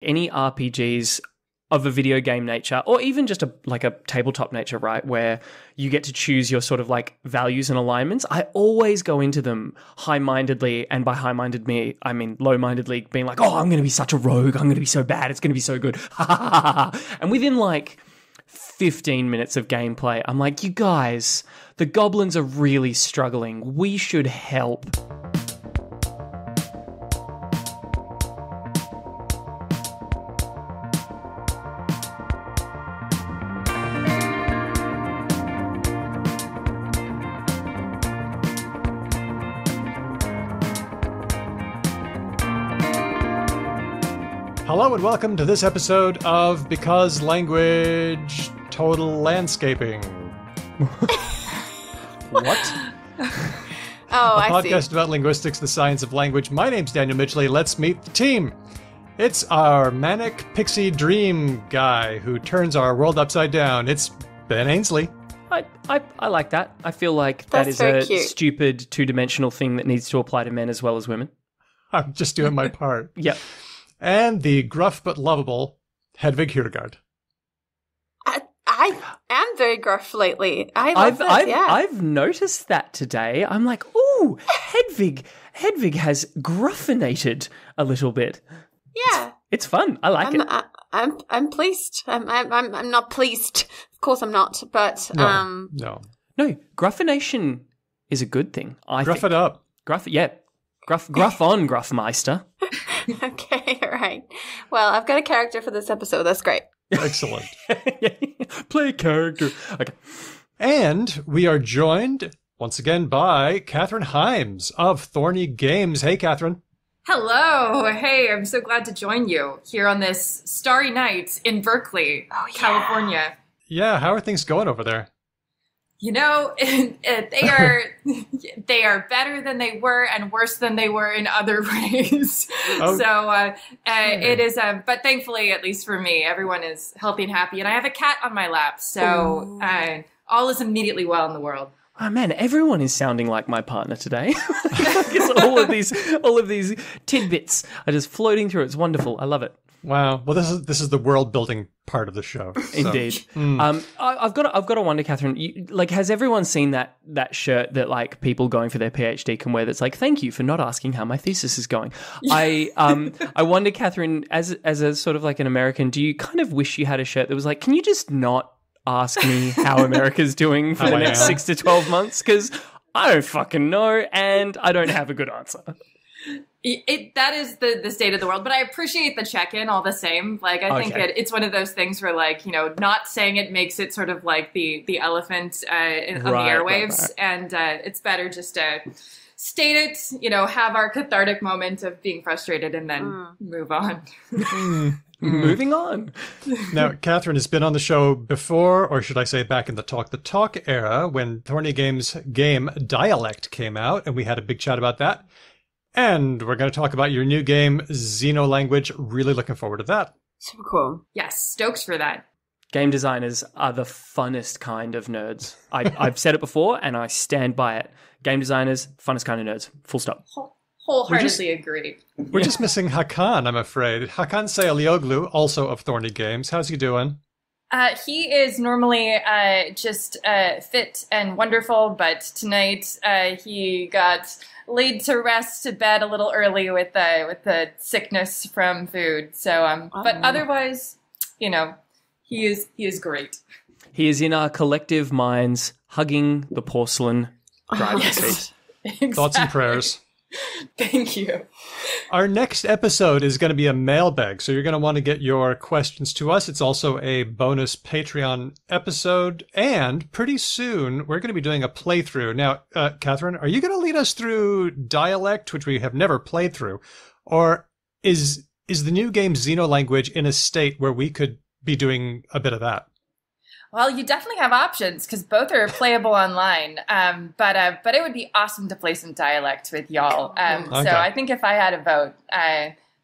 any RPGs of a video game nature, or even just a tabletop nature, right, where you get to choose your sort of like values and alignments, I always go into them high-mindedly, and by high-minded me, I mean low-mindedly, being like, oh, I'm going to be such a rogue, I'm going to be so bad, it's going to be so good, and within like 15 minutes of gameplay, I'm like, you guys, the goblins are really struggling, we should help. Hello and welcome to this episode of Because Language Total Landscaping. What? A podcast about linguistics, the science of language. My name's Daniel Midgley. Let's meet the team. It's our manic pixie dream guy who turns our world upside down. It's Ben Ainsley. I like that. I feel like that is a stupid two-dimensional thing that needs to apply to men as well as women. I'm just doing my part. Yep. And the gruff but lovable Hedvig Hildegard. I am very gruff lately. I've noticed that today. I'm like, ooh, Hedvig has gruffinated a little bit. Yeah, it's fun. I like it. I'm pleased. I'm not pleased. Of course, I'm not. But no. Gruffination is a good thing. Gruff it up. Gruff on, Gruffmeister. Okay, all right. Well, I've got a character for this episode. That's great. Excellent. Play character. Okay. And we are joined once again by Kathryn Hymes of Thorny Games. Hey, Kathryn. Hello. Hey, I'm so glad to join you here on this starry night in Berkeley, California. Yeah, how are things going over there? You know, they are better than they were and worse than they were in other ways. Oh. So it is, but thankfully, at least for me, everyone is healthy and happy. And I have a cat on my lap, so all is immediately well in the world. Oh man, everyone is sounding like my partner today. all of these tidbits are just floating through. It's wonderful. I love it. Wow. Well, this is the world building part of the show. So. Indeed. I've got to wonder, Kathryn. Has everyone seen that shirt that like people going for their PhD can wear? That's like, thank you for not asking how my thesis is going. I wonder, Kathryn, as a sort of like an American, do you kind of wish you had a shirt that was like, can you just not ask me how America's doing for the next 6 to 12 months? Because I don't fucking know, and I don't have a good answer. That is the state of the world, but I appreciate the check-in all the same. Like, I think it's one of those things where, like, you know, not saying it makes it sort of like the elephant on the airwaves, right. And it's better just to state it, you know, have our cathartic moment of being frustrated, and then move on. Moving on. Now, Kathryn has been on the show before, or should I say back in the Talk era, when Thorny Games' game Dialect came out, and we had a big chat about that. And we're going to talk about your new game, Xenolanguage. Really looking forward to that. Super cool. Yes, stoked for that. Game designers are the funnest kind of nerds. I've said it before, and I stand by it. Game designers, funnest kind of nerds. Full stop. Wholeheartedly agree. We're just missing Hakan, I'm afraid. Hakan Sayalioglu, also of Thorny Games. How's he doing? He is normally just fit and wonderful, but tonight he got laid to rest to bed a little early with the sickness from food. So, but otherwise, you know, he is great. He is in our collective minds, hugging the porcelain driving seat. Exactly. Thoughts and prayers. Thank you. Our next episode is going to be a mailbag, so you're going to want to get your questions to us. It's also a bonus Patreon episode, and pretty soon we're going to be doing a playthrough. Now, Kathryn, are you going to lead us through Dialect, which we have never played through, or is the new game Xenolanguage in a state where we could be doing a bit of that? Well, you definitely have options because both are playable online. But it would be awesome to play some Dialect with y'all. Okay. So I think if I had a vote,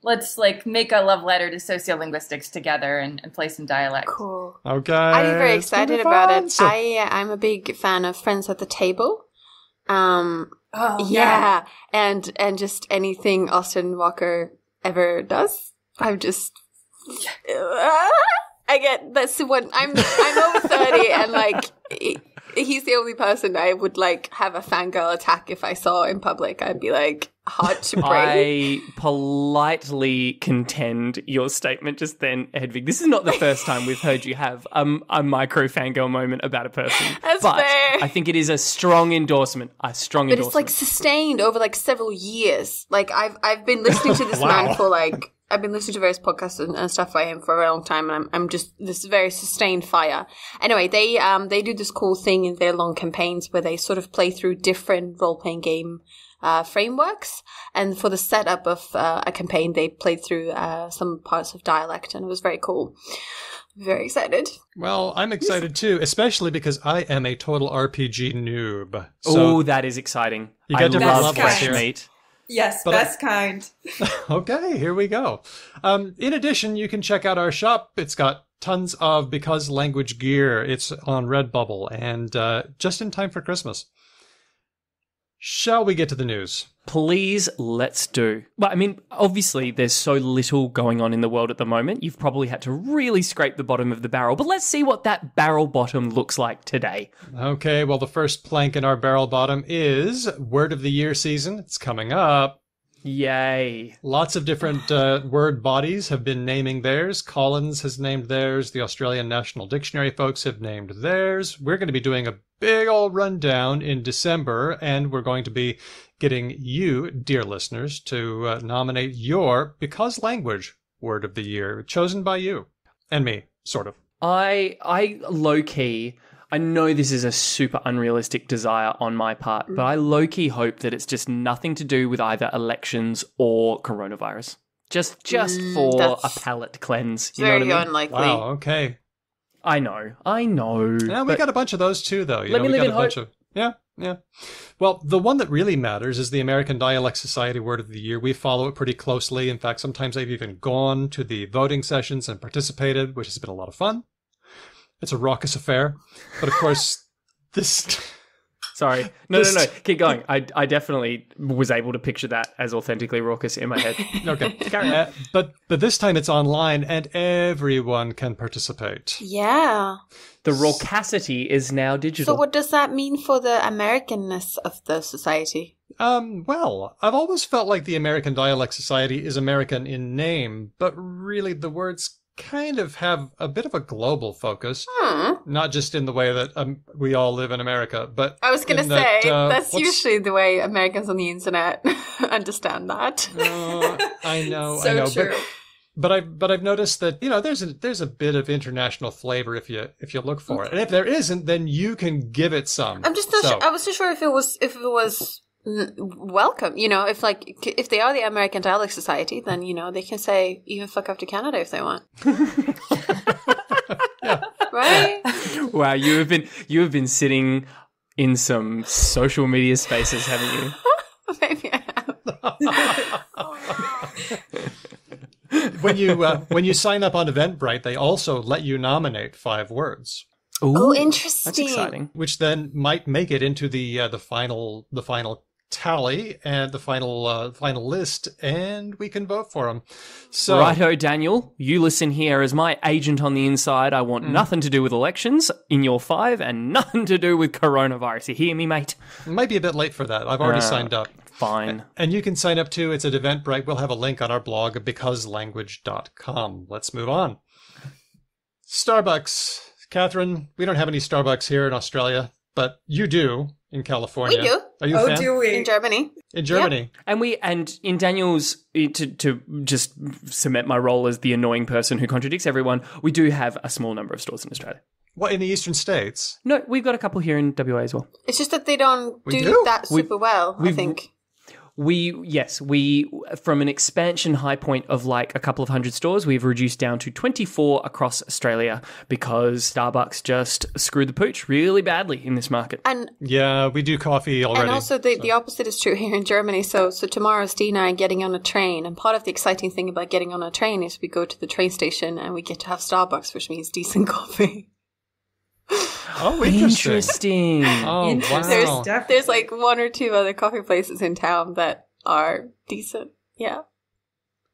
let's like make a love letter to sociolinguistics together and play some Dialect. Cool. Okay. I'd be very excited about it. So, I'm a big fan of Friends at the Table. And just anything Austin Walker ever does. I'm just I get that's when I'm over 30 and like he's the only person I would like have a fangirl attack if I saw in public. I'd be like hard to break. I politely contend your statement just then, Hedvig. This is not the first time we've heard you have a micro fangirl moment about a person. That's but fair. I think it is a strong endorsement. But it's like sustained over like several years. Like I've been listening to this man for like I've been listening to various podcasts and stuff by him for a long time, and I'm just this very sustained fire. Anyway, they do this cool thing in their long campaigns where they sort of play through different role playing game frameworks, and for the setup of a campaign, they played through some parts of dialect, and it was very cool. Very excited. Well, I'm excited too, especially because I am a total RPG noob. So that is exciting. You get different levels fresh here. meat. Yes, best kind. Okay, here we go. In addition, you can check out our shop. It's got tons of Because Language gear. It's on Redbubble and just in time for Christmas. Shall we get to the news? Please, let's do. Well, I mean, obviously, there's so little going on in the world at the moment. You've probably had to really scrape the bottom of the barrel, but let's see what that barrel bottom looks like today. Okay, well, the first plank in our barrel bottom is Word of the Year season. It's coming up. Yay. Lots of different word bodies have been naming theirs. Collins has named theirs. The Australian National Dictionary folks have named theirs. We're going to be doing a big old rundown in December, and we're going to be getting you, dear listeners, to nominate your Because Language Word of the Year, chosen by you and me, sort of. I low-key, I know this is a super unrealistic desire on my part, but I low-key hope that it's just nothing to do with either elections or coronavirus. Just for a palate cleanse. You know what I mean? Very unlikely. Wow, okay. I know. Yeah, we got a bunch of those too, though. Let me live in hope. Yeah. Well, the one that really matters is the American Dialect Society Word of the Year. We follow it pretty closely. In fact, sometimes I've even gone to the voting sessions and participated, which has been a lot of fun. It's a raucous affair. But of course, this... Sorry. No. Keep going. I definitely was able to picture that as authentically raucous in my head. Okay. But this time it's online and everyone can participate. Yeah. The raucosity is now digital. So what does that mean for the Americanness of the society? Well, I've always felt like the American Dialect Society is American in name, but really the words kind of have a bit of a global focus. Not just in the way that we all live in America, but I was going to say, that's usually the way Americans on the internet understand that. I know, so I know. True. But I've noticed that, you know, there's a bit of international flavor if you look for it. And if there isn't, then you can give it some. I'm just not sure. I was not sure if it was welcome. You know, if they are the American Dialect Society, then, you know, they can say even fuck up to Canada if they want. Yeah. Right? Wow, you have been sitting in some social media spaces, haven't you? Maybe I have. When you sign up on Eventbrite, they also let you nominate 5 words. Ooh, interesting. That's exciting. Which then might make it into the final tally and the final list, and we can vote for them. So, righto, Daniel, you listen here as my agent on the inside. I want nothing to do with elections in your 5 and nothing to do with coronavirus. You hear me, mate? It might be a bit late for that. I've already signed up. Fine. And you can sign up too. It's at Eventbrite. We'll have a link on our blog at becauselanguage.com. Let's move on. Starbucks. Kathryn, we don't have any Starbucks here in Australia, but you do in California. We do. Are you a fan? Do we? In Germany. In Germany. Yep. And in Daniel's, to just cement my role as the annoying person who contradicts everyone, we do have a small number of stores in Australia. What, in the eastern states? No, we've got a couple here in WA as well. It's just that they don't We do do? that super well, I think. We from an expansion high point of like a couple of hundred stores, we've reduced down to 24 across Australia because Starbucks just screwed the pooch really badly in this market. And Yeah, we do coffee already. And also the opposite is true here in Germany. So tomorrow Steve and I are getting on a train, and part of the exciting thing about getting on a train is we go to the train station and we get to have Starbucks, which means decent coffee. Oh, interesting. Oh, Interesting. wow. There's like 1 or 2 other coffee places in town that are decent. Yeah.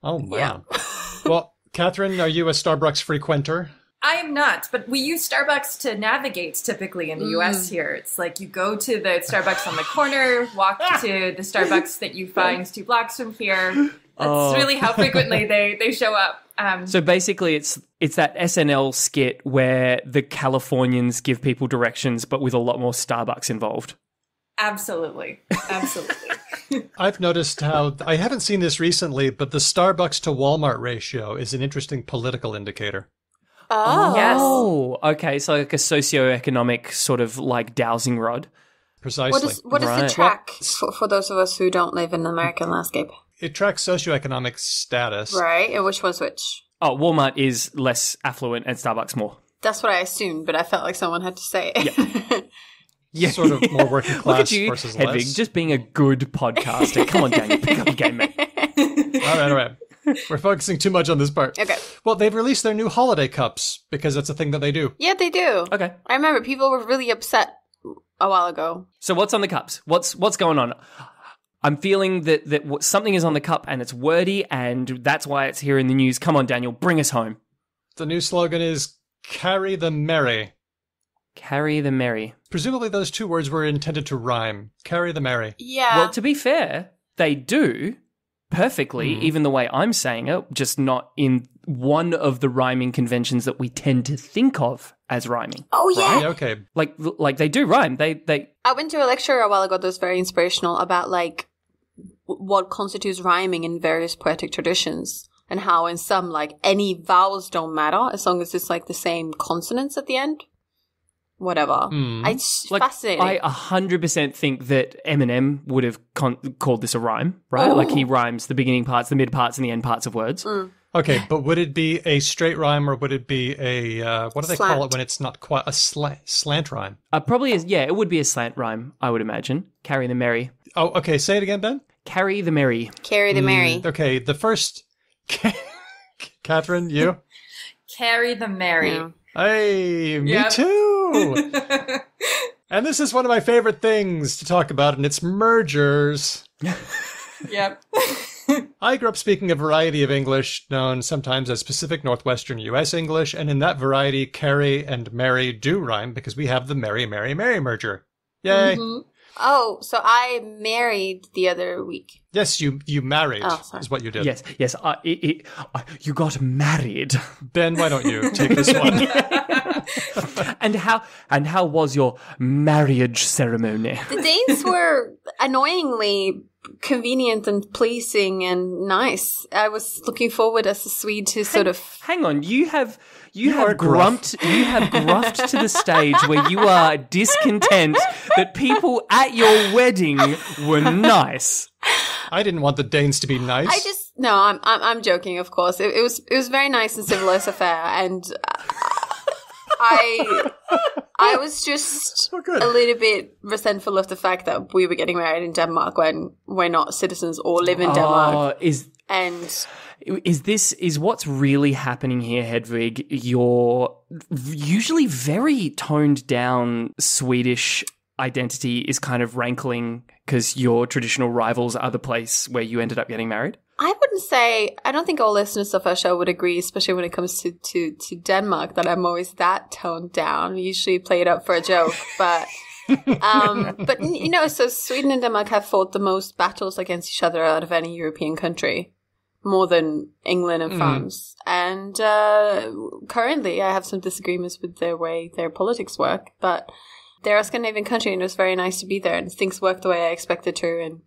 Oh, wow. Yeah. Well, Kathryn, are you a Starbucks frequenter? I am not, but we use Starbucks to navigate typically in the US here. It's like you go to the Starbucks on the corner, walk to the Starbucks that you find 2 blocks from here. That's really how frequently they show up. So basically it's that SNL skit where the Californians give people directions, but with a lot more Starbucks involved. Absolutely. I've noticed how, I haven't seen this recently, but the Starbucks to Walmart ratio is an interesting political indicator. Oh. Yes. Oh, okay. So like a socioeconomic sort of like dowsing rod. Precisely. What does it track for those of us who don't live in the American landscape? It tracks socioeconomic status. Right, and which one's which? Oh, Walmart is less affluent and Starbucks more. That's what I assumed, but I felt like someone had to say it. Yeah. Sort of more working class Look at you, versus Hedwig, less. just being a good podcaster. Come on, Daniel, pick up your game, mate. All right. We're focusing too much on this part. Okay. Well, they've released their new holiday cups because that's a thing that they do. Yeah, they do. Okay. I remember people were really upset a while ago. So what's on the cups? What's going on? I'm feeling that something is on the cup and it's wordy, and that's why it's here in the news. Come on, Daniel, bring us home. The new slogan is "Carry the Merry." Carry the merry. Presumably those 2 words were intended to rhyme. Carry the merry. Yeah. Well, to be fair, they do perfectly, even the way I'm saying it, just not in one of the rhyming conventions that we tend to think of as rhyming. Oh, yeah. Right, okay. Like they do rhyme. They I went to a lecture a while ago that was very inspirational about like what constitutes rhyming in various poetic traditions, and how in some like any vowels don't matter as long as it's like the same consonants at the end. Whatever. It's fascinating. I 100% think that Eminem would have called this a rhyme, right? Oh. Like he rhymes the beginning parts, the mid parts, and the end parts of words. Okay, but would it be a straight rhyme or would it be a, what do they call it when it's not quite a slant rhyme? Probably is, yeah, it would be a slant rhyme, I would imagine. Carry the merry. Oh, okay, say it again, Ben. Carry the merry. Carry the merry. Okay, the first... Kathryn, you? Carry the merry. Yeah. Hey, me Yep. too! And this is one of my favorite things to talk about, and it's mergers. Yep. I grew up speaking a variety of English, known sometimes as Pacific Northwestern U.S. English, and in that variety, carry and marry do rhyme because we have the merry, merry, merry merger. Yay! Mm-hmm. Oh, so I married the other week. Yes, you married is what you did. Yes. You got married. Ben, why don't you take this one? And how was your marriage ceremony? The Danes were annoyingly convenient and pleasing and nice. I was looking forward as a Swede to sort of... Hang on, you have are grumped to the stage where you are discontent that people at your wedding were nice. I didn't want the Danes to be nice. I'm joking, of course. It was very nice and civilized affair, and I was just a little bit resentful of the fact that we were getting married in Denmark when we're not citizens or live in Denmark. Is what's really happening here, Hedvig, your usually very toned down Swedish identity is kind of rankling because your traditional rivals are the place where you ended up getting married? I wouldn't say, I don't think all listeners of our show would agree, especially when it comes to Denmark, that I'm always that toned down. We usually play it up for a joke, but you know, so Sweden and Denmark have fought the most battles against each other out of any European country, more than England and France. And currently I have some disagreements with the way their politics work, but they're a Scandinavian country and it was very nice to be there and things worked the way I expected to, and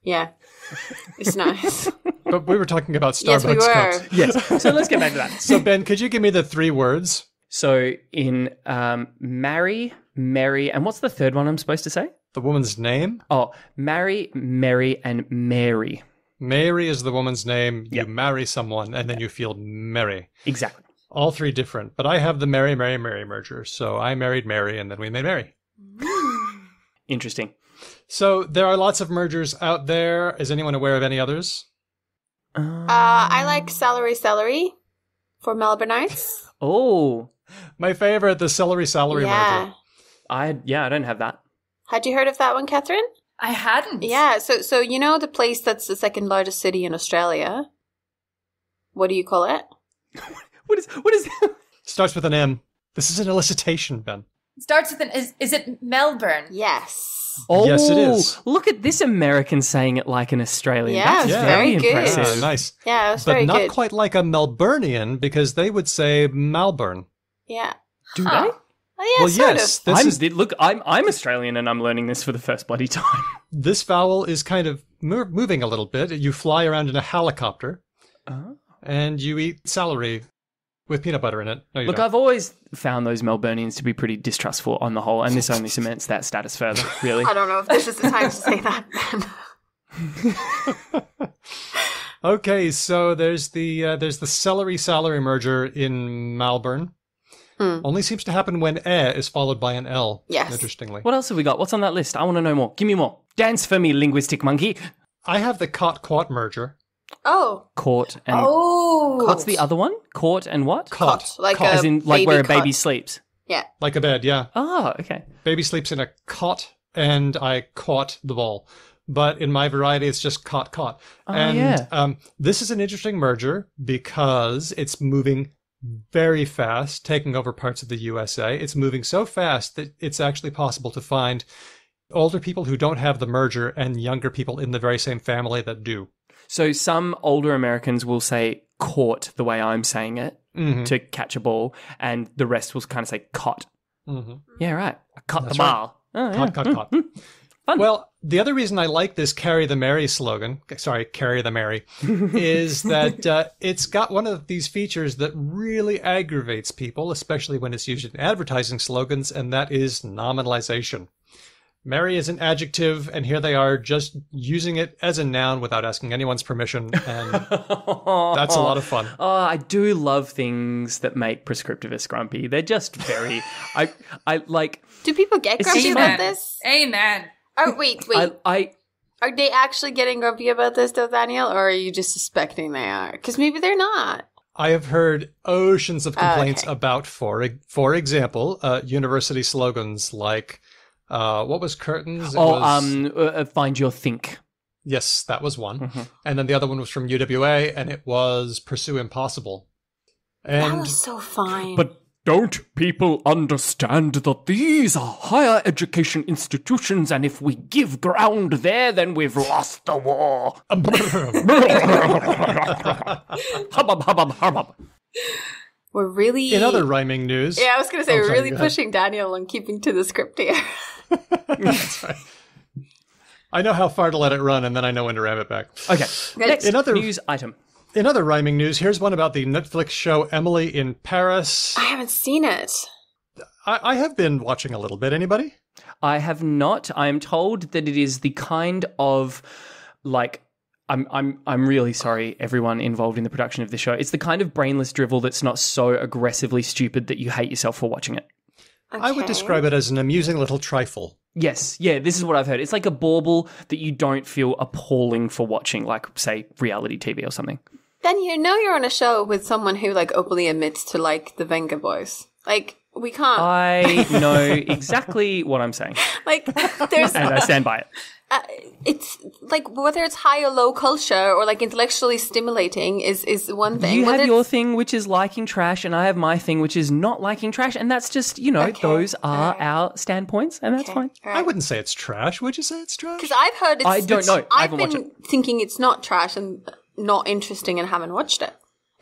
yeah, it's nice. But we were talking about Starbucks Yes, we were. cups. Yes. So let's get back to that. So Ben, could you give me the 3 words? So in marry, merry, and what's the third one I'm supposed to say? The woman's name? Oh, marry, merry, and Mary. Mary is the woman's name. Yep. You marry someone and then you feel merry. Exactly. All 3 different. But I have the Mary, Mary, Mary merger. So I married Mary and then we made Mary. Interesting. So there are lots of mergers out there. Is anyone aware of any others? I like celery for Melbourneites. Oh. My favorite, the celery merger. I don't have that. Had you heard of that one, Kathryn? I hadn't. Yeah, so you know the place that's the second largest city in Australia? What do you call it? What is Starts with an M. This is an elicitation, Ben. Starts with an. Is it Melbourne? Yes. Oh, Yes, it is. Look at this American saying it like an Australian. Yeah, That's very good. impressive. Nice. Yeah, it was But very not good. quite like a Melburnian, because they would say Malburn. Yeah. Do they? Oh, yeah, Well, sort yes. of. This is Look, I'm Australian and I'm learning this for the first bloody time. This vowel is kind of moving a little bit. You fly around in a helicopter, and you eat celery with peanut butter in it. No, you Look, don't. I've always found those Melburnians to be pretty distrustful on the whole, and this only cements that status further, really. I don't know if this is the time to say that. Okay, so there's the celery-salary merger in Malburn. Only seems to happen when is followed by an L. Yes. Interestingly. What else have we got? What's on that list? I want to know more. Give me more. Dance for me, linguistic monkey. I have the cot-quat merger. Oh. Court and... Oh. What's the other one? Court and what? Cot. Like Cot. a As in, like, baby where a cot. baby sleeps. Yeah. Like a bed, yeah. Oh, okay. Baby sleeps in a cot, and I caught the ball. But in my variety, it's just cot. And yeah. This is an interesting merger because it's moving very fast, taking over parts of the USA. It's moving so fast that it's actually possible to find older people who don't have the merger and younger people in the very same family that do. So some older Americans will say court the way I'm saying it to catch a ball, and the rest will kind of say cot. Mm-hmm. Yeah, right. I caught That's the ball. Oh, yeah. Cot. Fun. Well, the other reason I like this Carry the Mary slogan, Carry the Mary, is that it's got one of these features that really aggravates people, especially when it's used in advertising slogans, and that is nominalization. Mary is an adjective, and here they are just using it as a noun without asking anyone's permission, and that's a lot of fun. Oh, I do love things that make prescriptivists grumpy. They're just very... I like... Do people get It's grumpy just about Amen. this? Amen. Oh, wait. I Are they actually getting grumpy about this, though, Daniel? Or are you just suspecting they are? Because maybe they're not. I have heard oceans of complaints Okay. about, for example, university slogans like, what was Curtin's? It was- find your think. Yes, that was one. And then the other one was from UWA, and it was Pursue Impossible. That And was so fine. But don't people understand that these are higher education institutions, and if we give ground there, then we've lost the war? Hubbub, hubbub, hubbub. We're really... in other rhyming news... Yeah, I was going to say, Oh, we're sorry, really go ahead. pushing Daniel and keeping to the script here. That's right. I know how far to let it run, and then I know when to ram it back. Okay, next In other- news item. In other rhyming news, here's one about the Netflix show Emily in Paris. I haven't seen it. I have been watching a little bit. Anybody? I have not. I am told that it is the kind of like I'm really sorry, everyone involved in the production of the show. It's the kind of brainless drivel that's not so aggressively stupid that you hate yourself for watching it. I would Okay. describe it as an amusing little trifle. Yes, yeah, this is what I've heard. It's like a bauble that you don't feel appalling for watching, like, say, reality TV or something. Then you know you're on a show with someone who, like, openly admits to, like, the Venga Boys. Like, we can't... I know exactly what I'm saying, like, there's... and I stand by it. it's, like, whether it's high or low culture or, like, intellectually stimulating is one thing. You Whether have your it's- thing, which is liking trash, and I have my thing, which is not liking trash, and that's just, you know, Okay, those are alright. our standpoints, and that's fine. I wouldn't say it's trash. Would you say it's trash? Because I've heard it's... I don't know. I I've haven't watched been thinking it's not trash and not interesting and haven't watched it.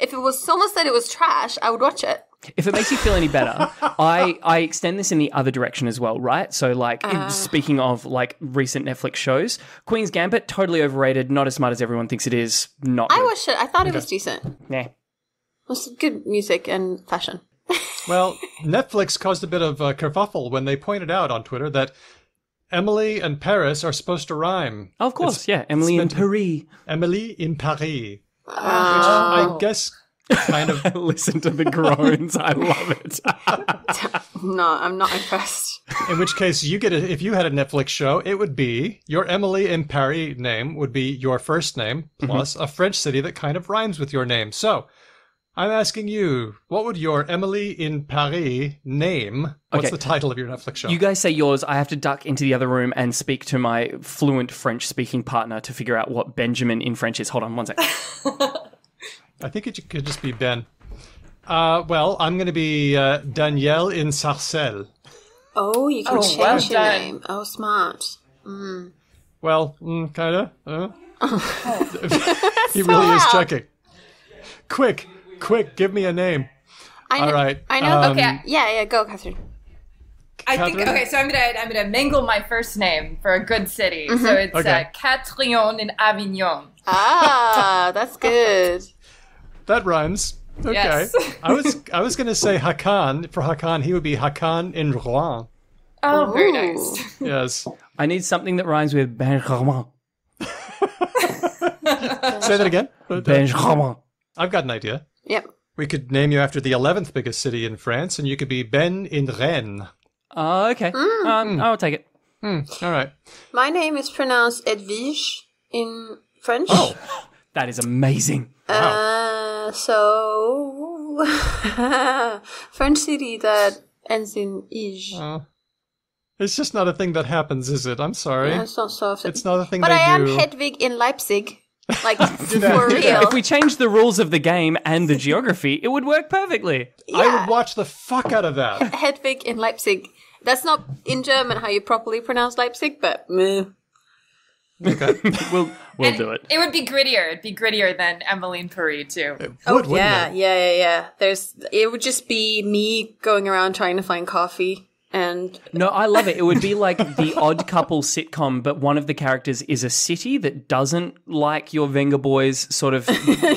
If it was someone said it was trash, I would watch it. If it makes you feel any better, I extend this in the other direction as well, right? So, like, speaking of, like, recent Netflix shows, Queen's Gambit, totally overrated, not as smart as everyone thinks it is, not I good. watched it. I thought it was decent. It Nah. was good music and fashion. Well, Netflix caused a bit of a kerfuffle when they pointed out on Twitter that Emily and Paris are supposed to rhyme. Oh, of course, yeah. Emily in Paris. Emily in Paris. I guess kind of... Listen to the groans. I love it. No, I'm not impressed. In which case, if you had a Netflix show, it would be your Emily in Paris name would be your first name plus a French city that kind of rhymes with your name. So, I'm asking you, what would your Emily in Paris name? What's Okay. the title of your Netflix show? You guys say yours. I have to duck into the other room and speak to my fluent French-speaking partner to figure out what Benjamin in French is. Hold on one sec. I think it could just be Ben. Well, I'm going to be Danielle in Sarcelles. Oh, you can change your name. Oh, smart. Well, kind of. He really is checking. Quick, give me a name. All right. I know. Okay. Yeah, go, Kathryn. I think so. I'm gonna mangle my first name for a good city. So it's Kathryn in Avignon. Ah, that's good. That rhymes. Okay. Yes. I was gonna say Hakan. For Hakan, he would be Hakan in Rouen. Oh, very nice. Yes. I need something that rhymes with Benjamin. Say that again. Benjamin. I've got an idea. Yep. We could name you after the 11th biggest city in France, and you could be Ben in Rennes. Oh, okay. I'll take it. All right. My name is pronounced Edwige in French. Oh, That is amazing. So French city that ends in ige. it's just not a thing that happens, is it? I'm sorry. Yeah, it's not so often. It's not a thing but they I am do. Hedwig in Leipzig. Like, for real. If we change the rules of the game and the geography, it would work perfectly. I would watch the fuck out of that. Hedwig in Leipzig. That's not in German how you properly pronounce Leipzig, but meh. Okay. We'll do it. It would be grittier. It'd be grittier than Emmeline Paris too. Wouldn't yeah, it? yeah. It would just be me going around trying to find coffee. And No, I love it. It would be like the Odd Couple sitcom, but one of the characters is a city that doesn't like your Venga Boys sort of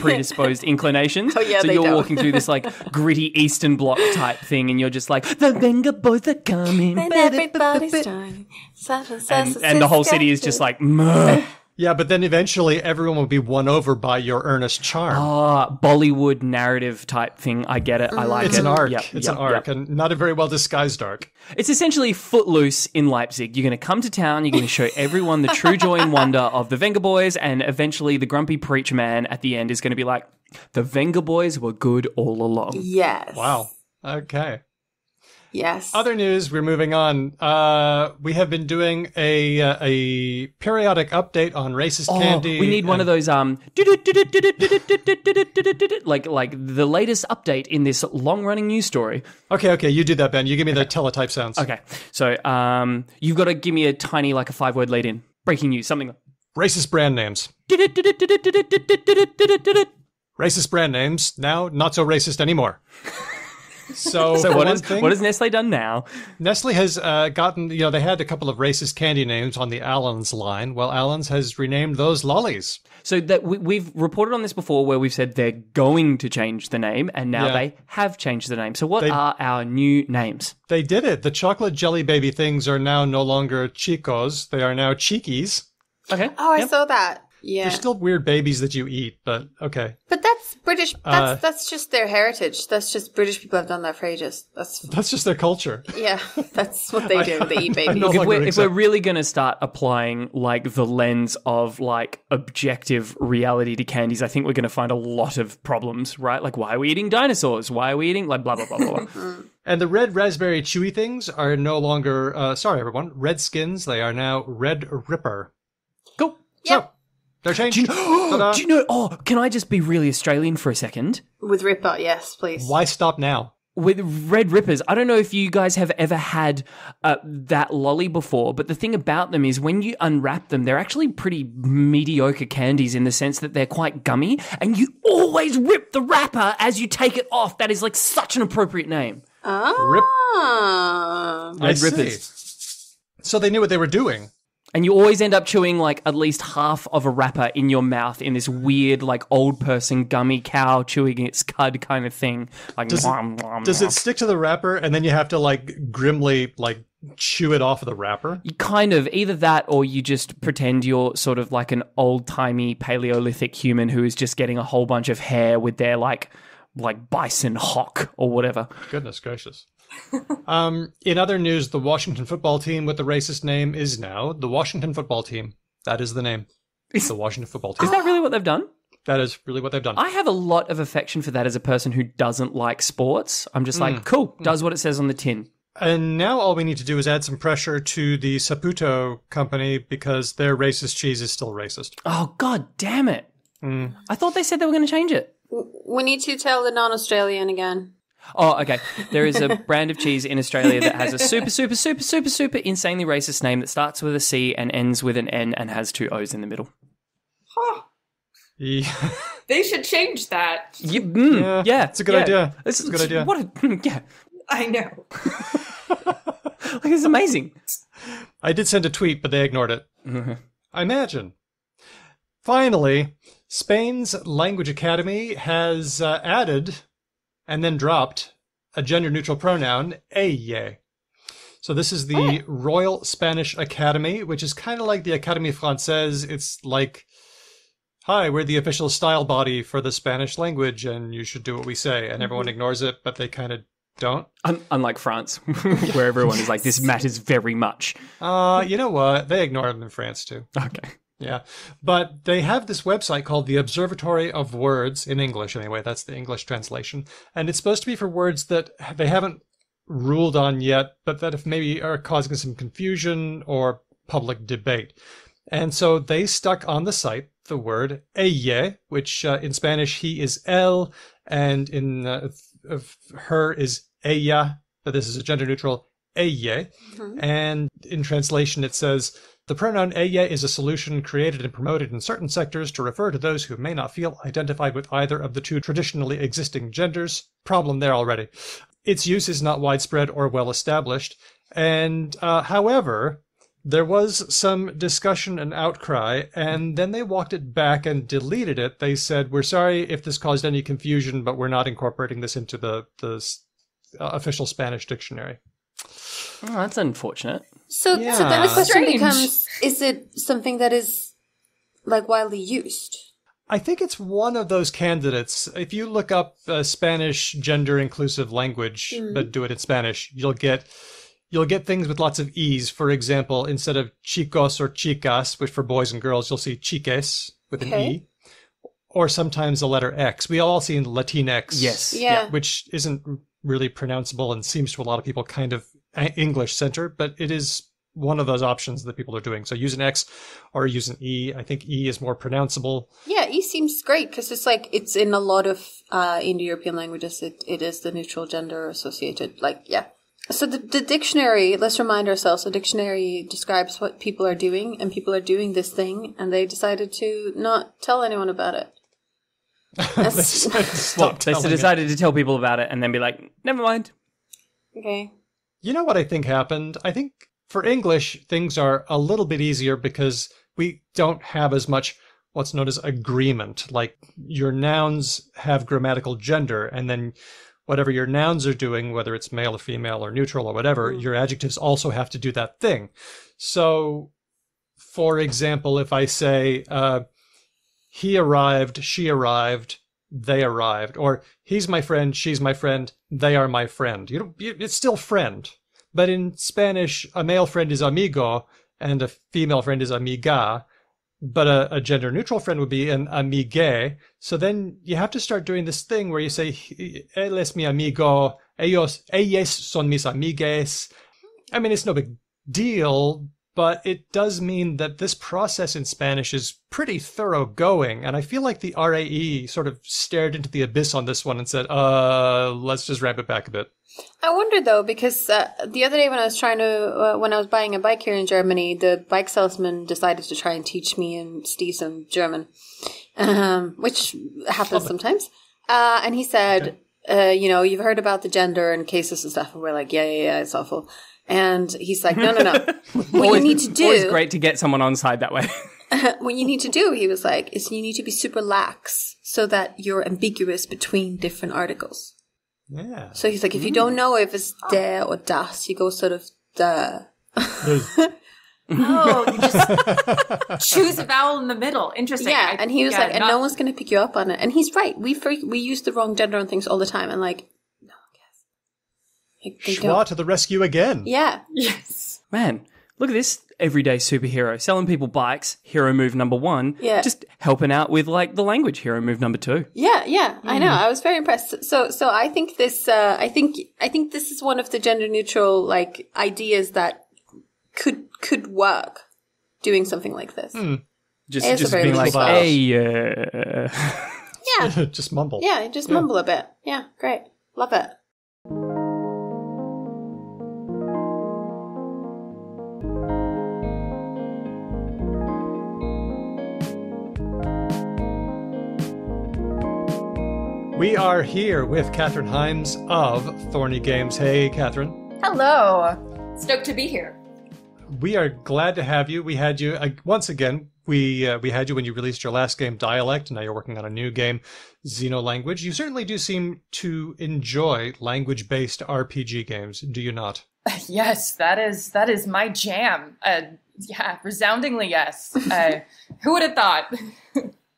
predisposed inclinations. Oh, yeah, so they you're don't. walking through this like gritty Eastern Bloc type thing, and you're just like, the Venga Boys are coming. then everybody's trying. And the whole city is just like, Meh. Yeah, but then eventually everyone will be won over by your earnest charm. Bollywood narrative type thing. I get it. I like It's it. an arc. Yep, It's yep, an arc, yep. and not a very well disguised arc. It's essentially Footloose in Leipzig. You're going to come to town, you're going to show everyone the true joy and wonder of the Venga Boys, and eventually the grumpy preacher man at the end is going to be like, the Venga Boys were good all along. Yes. Wow. Okay. Yes. Other news, we're moving on. We have been doing a periodic update on racist candy. We need one of those like the latest update in this long-running news story. Okay, you do that, Ben. You give me the teletype sounds. Okay, so you've got to give me a tiny, like a 5-word lead in. Breaking news, something like... Racist brand names. Racist brand names, now not so racist anymore. So what has Nestle done now? Nestle has gotten, they had a couple of racist candy names on the Allen's line. Well, Allen's has renamed those lollies. So that we've reported on this before where we've said they're going to change the name, and now they have changed the name. So what are our new names? They did it. The chocolate jelly baby things are now no longer Chicos. They are now Cheekies. Okay. Oh, I saw that. Yeah. They're still weird babies that you eat, but okay. But that's British. That's just their heritage. That's just British people have done that for ages. That's just their culture. Yeah, that's what they do. They eat babies. If we're really going to start applying like the lens of like objective reality to candies, I think we're going to find a lot of problems, right? Like, why are we eating dinosaurs? Why are we eating like blah, blah, blah, blah, blah. And the red raspberry chewy things are no longer, sorry everyone, Red Skins. They are now Red Ripper. Cool. So, they're changed. Do you know? Oh, can I just be really Australian for a second? With Ripper, yes, please. Why stop now? With Red Rippers, I don't know if you guys have ever had that lolly before, but the thing about them is when you unwrap them, they're actually pretty mediocre candies in the sense that they're quite gummy, and you always rip the wrapper as you take it off. That is like such an appropriate name. Red Rippers. So they knew what they were doing. And you always end up chewing like at least half of a wrapper in your mouth in this weird like old person gummy cow chewing its cud kind of thing. Like Does it stick to the wrapper and then you have to like grimly like chew it off of the wrapper? You kind of either that or you just pretend you're sort of like an old-timey Paleolithic human who is just getting a whole bunch of hair with their like bison hock or whatever. Goodness gracious. In other news, the Washington football team with the racist name is now the Washington football team. That is the name. It's the Washington football team. Is that really what they've done? That is really what they've done. I have a lot of affection for that as a person who doesn't like sports. I'm just like, cool, does what it says on the tin. And now all we need to do is add some pressure to the Saputo company because their racist cheese is still racist. Oh, god damn it. I thought they said they were going to change it. We need to tell the non-Australian again. Oh, okay. There is a brand of cheese in Australia that has a super insanely racist name that starts with a C and ends with an N and has 2 O's in the middle. Huh. Yeah. They should change that. Yeah. It's a good idea. It's a good idea. Yeah. I know. Like, it's amazing. I did send a tweet, but they ignored it. I imagine. Finally, Spain's Language Academy has added and then dropped a gender-neutral pronoun, ella. So this is the Royal Spanish Academy, which is kind of like the Académie Française. It's like, hi, we're the official style body for the Spanish language, and you should do what we say. And everyone ignores it, but they kind of don't. Unlike France, where everyone is like, this matters very much. You know what? They ignore them in France, too. Okay. Yeah, but they have this website called the Observatory of Words, in English anyway, that's the English translation, and it's supposed to be for words that they haven't ruled on yet, but that if maybe are causing some confusion or public debate. And so they stuck on the site the word ella, which in Spanish he is él, and in her is ella, but this is a gender neutral ella, and in translation it says, the pronoun ella is a solution created and promoted in certain sectors to refer to those who may not feel identified with either of the 2 traditionally existing genders. Problem there already. Its use is not widespread or well established. And, however, there was some discussion and outcry, and then they walked it back and deleted it. They said, we're sorry if this caused any confusion, but we're not incorporating this into the official Spanish dictionary. Oh, that's unfortunate. So then the question becomes, is it something that is like widely used? I think it's one of those candidates. If you look up Spanish gender inclusive language, but do it in Spanish, you'll get things with lots of E's. For example, instead of chicos or chicas, which for boys and girls, you'll see chiques with an E. Or sometimes the letter X. We all seen Latinx. Yes. Yeah. Which isn't really pronounceable and seems to a lot of people kind of English-centered, but it is one of those options that people are doing. So use an X or use an E. I think E is more pronounceable. Yeah, E seems great because it's like it's in a lot of Indo-European languages. It is the neutral gender associated. Like, yeah. So the dictionary, let's remind ourselves, the dictionary describes what people are doing, and people are doing this thing, and they decided to not tell anyone about it. They decided to tell people about it and then be like, never mind. Okay. You know what I think happened? I think for English, things are a little bit easier because we don't have as much what's known as agreement. Like your nouns have grammatical gender, and then whatever your nouns are doing, whether it's male or female or neutral or whatever, your adjectives also have to do that thing. So, for example, if I say, he arrived, she arrived, they arrived, or he's my friend, she's my friend, they are my friend. It's still friend. But in Spanish, a male friend is amigo and a female friend is amiga, but a gender neutral friend would be an amigue. So then you have to start doing this thing where you say, él es mi amigo, ellas son mis amigues. I mean, it's no big deal, but it does mean that this process in Spanish is pretty thoroughgoing. And I feel like the RAE sort of stared into the abyss on this one and said, let's just ramp it back a bit. I wonder though, because the other day when I was buying a bike here in Germany, the bike salesman decided to try and teach me and Steve some German, which happens sometimes. And he said, you've heard about the gender and cases and stuff. And we're like, yeah, it's awful. And he's like, no. What you need to do... Always great to get someone on side that way. What you need to do, he was like, is you need to be super lax so that you're ambiguous between different articles. Yeah. So he's like, if you don't know if it's der or das, you go sort of the. You just choose a vowel in the middle. Interesting. Yeah, and he was like, and no one's going to pick you up on it. And he's right. We use the wrong gender on things all the time. And like, no one cares. Schwa to the rescue again. Yeah. Yes. Man, look at this everyday superhero. Selling people bikes, hero move number 1. Yeah. Just helping out with like the language, hero move number 2. Yeah, I know. I was very impressed. So I think this, I think this is one of the gender neutral like ideas that could work doing something like this. Just being like, hey, Yeah. Just mumble. Yeah, just mumble a bit. Yeah, great. Love it. We are here with Kathryn Hymes of Thorny Games. Hey, Kathryn. Hello. Stoked to be here. We are glad to have you. We had you once again. We had you when you released your last game, Dialect, and now you're working on a new game, Xenolanguage. You certainly do seem to enjoy language-based RPG games, do you not? Yes, that is my jam. Yeah, resoundingly yes. Who would have thought?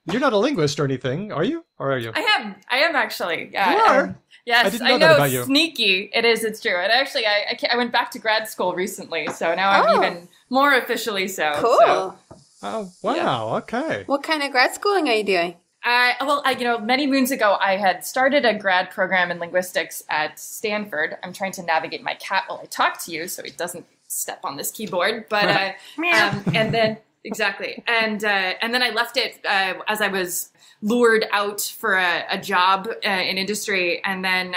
You're not a linguist or anything, are you? Or are you? I am actually. You are? Yes, I know that about you. Sneaky. It is. It's true. And actually, I went back to grad school recently, so now I'm even more officially so. Cool. So. Oh, wow. Yeah. Okay. What kind of grad schooling are you doing? Many moons ago, I had started a grad program in linguistics at Stanford. I'm trying to navigate my cat while I talk to you so he doesn't step on this keyboard. But and then exactly, and then I left it as I was lured out for a job in industry, and then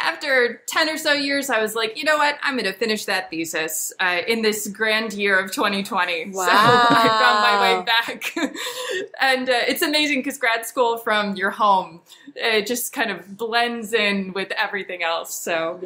after 10 or so years, I was like, you know what? I'm going to finish that thesis in this grand year of 2020. Wow. So I found my way back. And it's amazing because grad school from your home, it just kind of blends in with everything else. So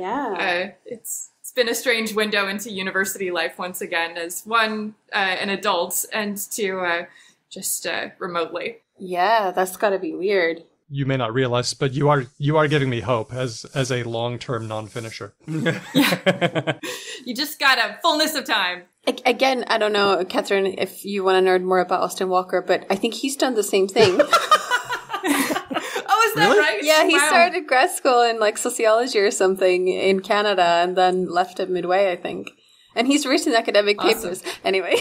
it's been a strange window into university life once again as one, an adult, and two, just remotely. Yeah, that's got to be weird. You may not realize, but you are giving me hope as a long-term non-finisher. Yeah. You just got a fullness of time. Again, I don't know, Kathryn, if you want to nerd more about Austin Walker, but I think he's done the same thing. Oh, is that right? Yeah, he started grad school in like sociology or something in Canada and then left it midway, I think. And he's written academic papers. Anyway.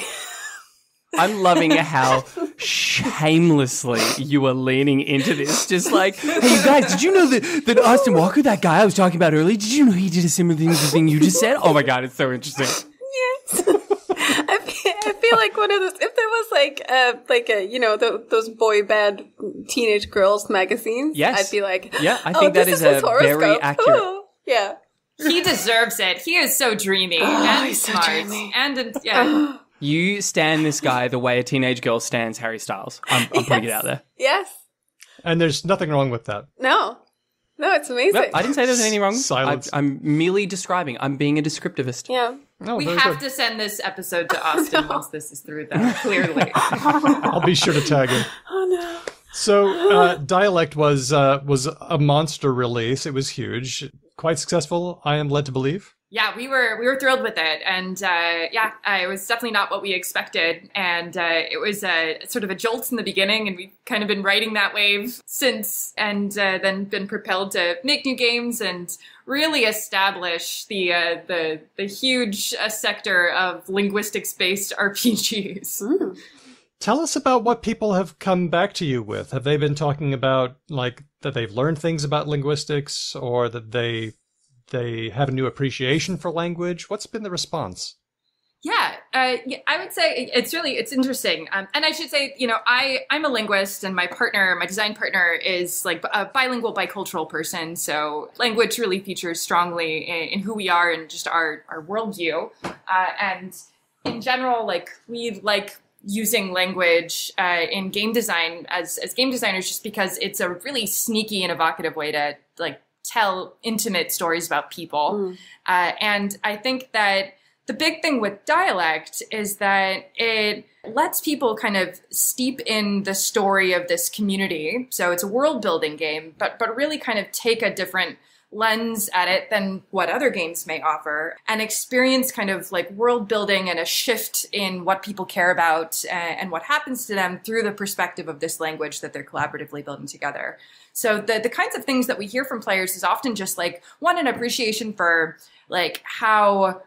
I'm loving how shamelessly you are leaning into this. Just like, hey, you guys, did you know that Austin Walker, that guy I was talking about earlier, did you know he did a similar thing to the thing you just said? Oh my God, it's so interesting. Yes. I feel like one of those, if there was those boy band teenage girls magazines, yes. I'd be like, yeah, I think that is a very accurate. Oh, yeah. He deserves it. He is so dreamy and smart. So dreamy. And yeah. You stand this guy the way a teenage girl stands Harry Styles. I'm putting it out there. Yes. And there's nothing wrong with that. No, it's amazing. Nope, I didn't say there was anything wrong. Silence. I'm merely describing. I'm being a descriptivist. Yeah. Oh, we have to send this episode to Austin once this is through, though, clearly. I'll be sure to tag him. Oh, no. So, Dialect was a monster release. It was huge. Quite successful, I am led to believe. Yeah, we were thrilled with it, and it was definitely not what we expected, and it was sort of a jolt in the beginning, and we've kind of been riding that wave since, and then been propelled to make new games and really establish the huge sector of linguistics-based RPGs. Mm. Tell us about what people have come back to you with. Have they been talking about like that they've learned things about linguistics, or that they have a new appreciation for language? What's been the response? Yeah, I would say it's interesting. And I should say, I'm a linguist, and my design partner is like a bilingual, bicultural person. So language really features strongly in who we are and just our worldview. And in general, like we like using language in game design as game designers, just because it's a really sneaky and evocative way to like tell intimate stories about people. And I think that the big thing with Dialect is that it lets people kind of steep in the story of this community. So it's a world building game, but really kind of take a different lens at it than what other games may offer, and experience kind of like world building and a shift in what people care about and what happens to them through the perspective of this language that they're collaboratively building together. So the kinds of things that we hear from players is often just like, one, an appreciation for like how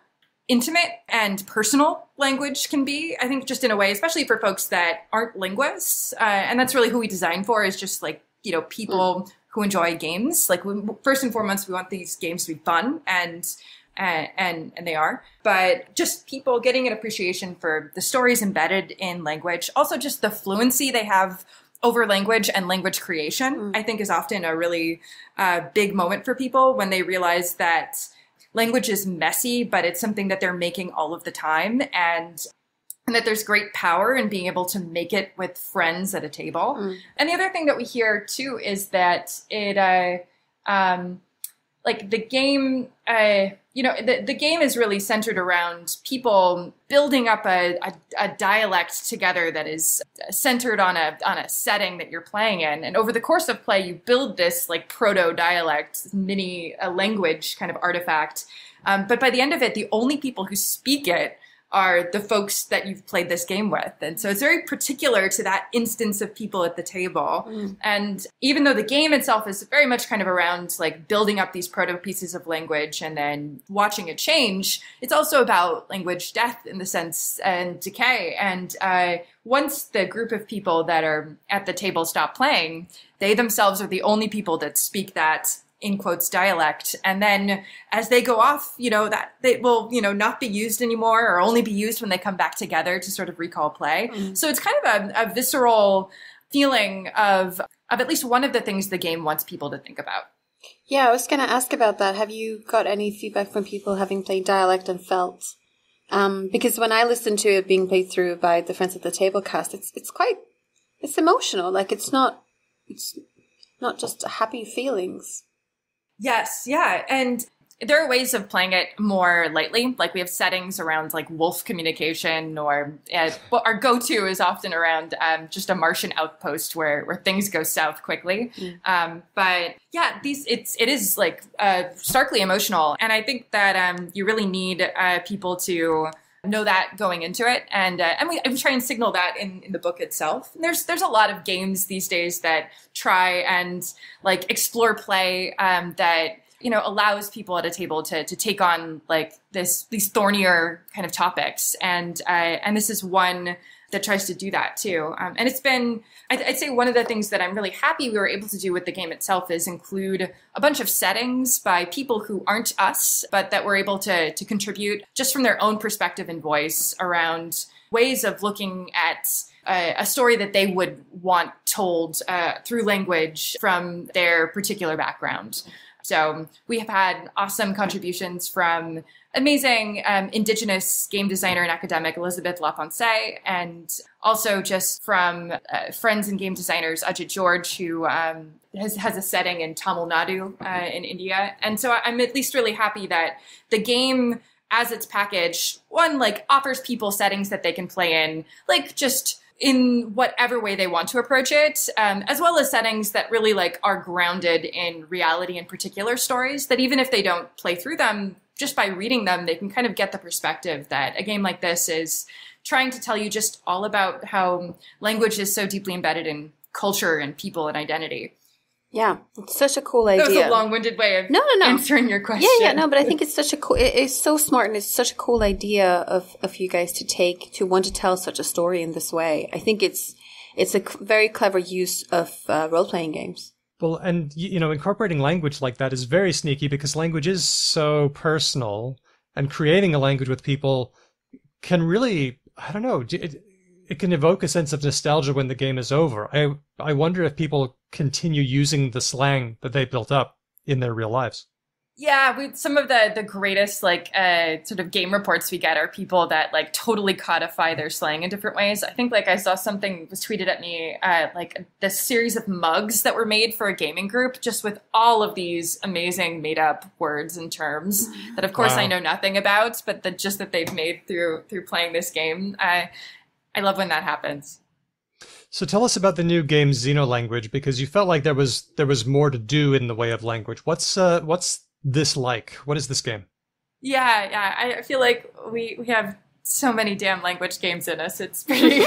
intimate and personal language can be, I think, just in a way, especially for folks that aren't linguists. And that's really who we design for, is just like, people who enjoy games. Like, first and foremost, we want these games to be fun, and they are. But just people getting an appreciation for the stories embedded in language. Also, just the fluency they have over language and language creation, I think is often a really big moment for people when they realize that language is messy, but it's something that they're making all of the time, and that there's great power in being able to make it with friends at a table. And the other thing that we hear too is that it, like the game, the game is really centered around people building up a dialect together that is centered on a setting that you're playing in. And over the course of play, you build this like proto-dialect, mini language kind of artifact. But by the end of it, the only people who speak it are the folks that you've played this game with. And so it's very particular to that instance of people at the table. And even though the game itself is very much kind of around like building up these proto pieces of language and then watching it change, it's also about language death in the sense and decay. And once the group of people that are at the table stop playing, they themselves are the only people that speak that in quotes dialect. And then as they go off, that they will, not be used anymore or only be used when they come back together to sort of recall play. So it's kind of a visceral feeling of at least one of the things the game wants people to think about. Yeah, I was going to ask about that. Have you got any feedback from people having played dialect and felt? Because when I listen to it being played through by the Friends at the Table cast, it's emotional. Like it's not just happy feelings. Yes, yeah. And there are ways of playing it more lightly. Like we have settings around like wolf communication, or our go-to is often around just a Martian outpost where things go south quickly. But yeah, it is like starkly emotional. And I think that you really need people to know that going into it. And we try and signal that in the book itself. And there's a lot of games these days that try and like explore play that, allows people at a table to take on like these thornier kind of topics. And this is one that tries to do that too. And it's been, I'd say one of the things that I'm really happy we were able to do with the game itself is include a bunch of settings by people who aren't us, but that were able to contribute just from their own perspective and voice around ways of looking at a story that they would want told through language from their particular background. So we have had awesome contributions from amazing Indigenous game designer and academic Elizabeth Laponce, and also just from friends and game designers Ajit George, who has a setting in Tamil Nadu in India. And so I'm at least really happy that the game, as it's packaged, one, like offers people settings that they can play in, like just in whatever way they want to approach it, as well as settings that really like are grounded in reality and particular stories that even if they don't play through them, just by reading them, they can kind of get the perspective that a game like this is trying to tell you just all about how language is so deeply embedded in culture and people and identity. Yeah, it's such a cool idea. That was a long-winded way of answering your question. Yeah, no, but I think it's such a cool, it's so smart, and it's such a cool idea of you guys to want to tell such a story in this way. I think it's a very clever use of role-playing games. Well, and, incorporating language like that is very sneaky because language is so personal, and creating a language with people can really, I don't know, it can evoke a sense of nostalgia when the game is over. I wonder if people continue using the slang that they built up in their real lives. Yeah, some of the greatest like sort of game reports we get are people that like totally codify their slang in different ways. I think like I saw something was tweeted at me like this series of mugs that were made for a gaming group just with all of these amazing made up words and terms that of course I know nothing about, but that they've made through playing this game. I love when that happens. So tell us about the new game Xenolanguage, because you felt like there was more to do in the way of language. What's this like? What is this game? Yeah. I feel like we have so many damn language games in us. It's pretty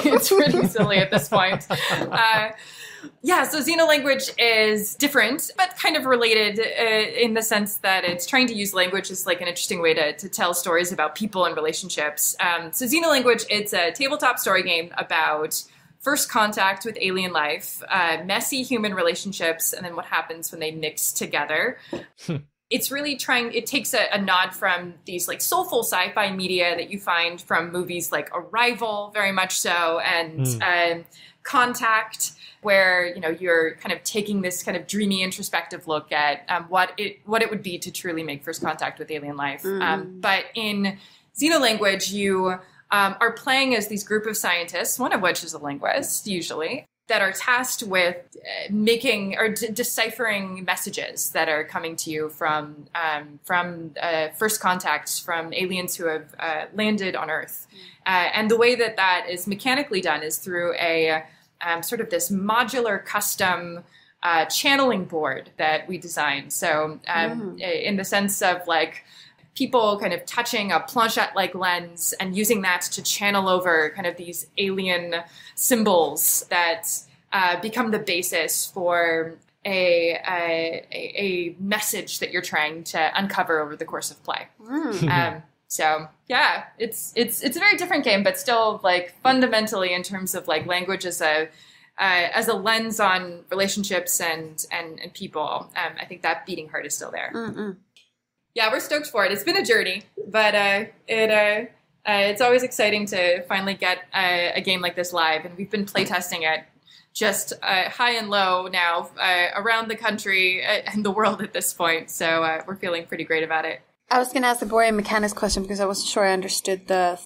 silly at this point. So Xenolanguage is different, but kind of related in the sense that it's trying to use language as like an interesting way to tell stories about people and relationships. So Xenolanguage, it's a tabletop story game about first contact with alien life, messy human relationships, and then what happens when they mix together. It's really it takes a nod from these like soulful sci-fi media that you find from movies like Arrival, very much so, and Contact, where, you know, you're kind of taking this kind of dreamy, introspective look at what it would be to truly make first contact with alien life. But in Xenolanguage, you are playing as these group of scientists, one of which is a linguist, usually, that are tasked with making or deciphering messages that are coming to you from first contacts from aliens who have landed on Earth. And the way that is mechanically done is through a sort of this modular custom channeling board that we designed. So in the sense of like people kind of touching a planchette-like lens and using that to channel over kind of these alien symbols that become the basis for a message that you're trying to uncover over the course of play. So yeah, it's a very different game, but still like fundamentally in terms of like language as a lens on relationships and people. I think that beating heart is still there. Yeah, we're stoked for it. It's been a journey, but it's always exciting to finally get a game like this live. And we've been playtesting it just high and low now around the country and the world at this point. So we're feeling pretty great about it. I was going to ask the boring mechanics question because I wasn't sure I understood the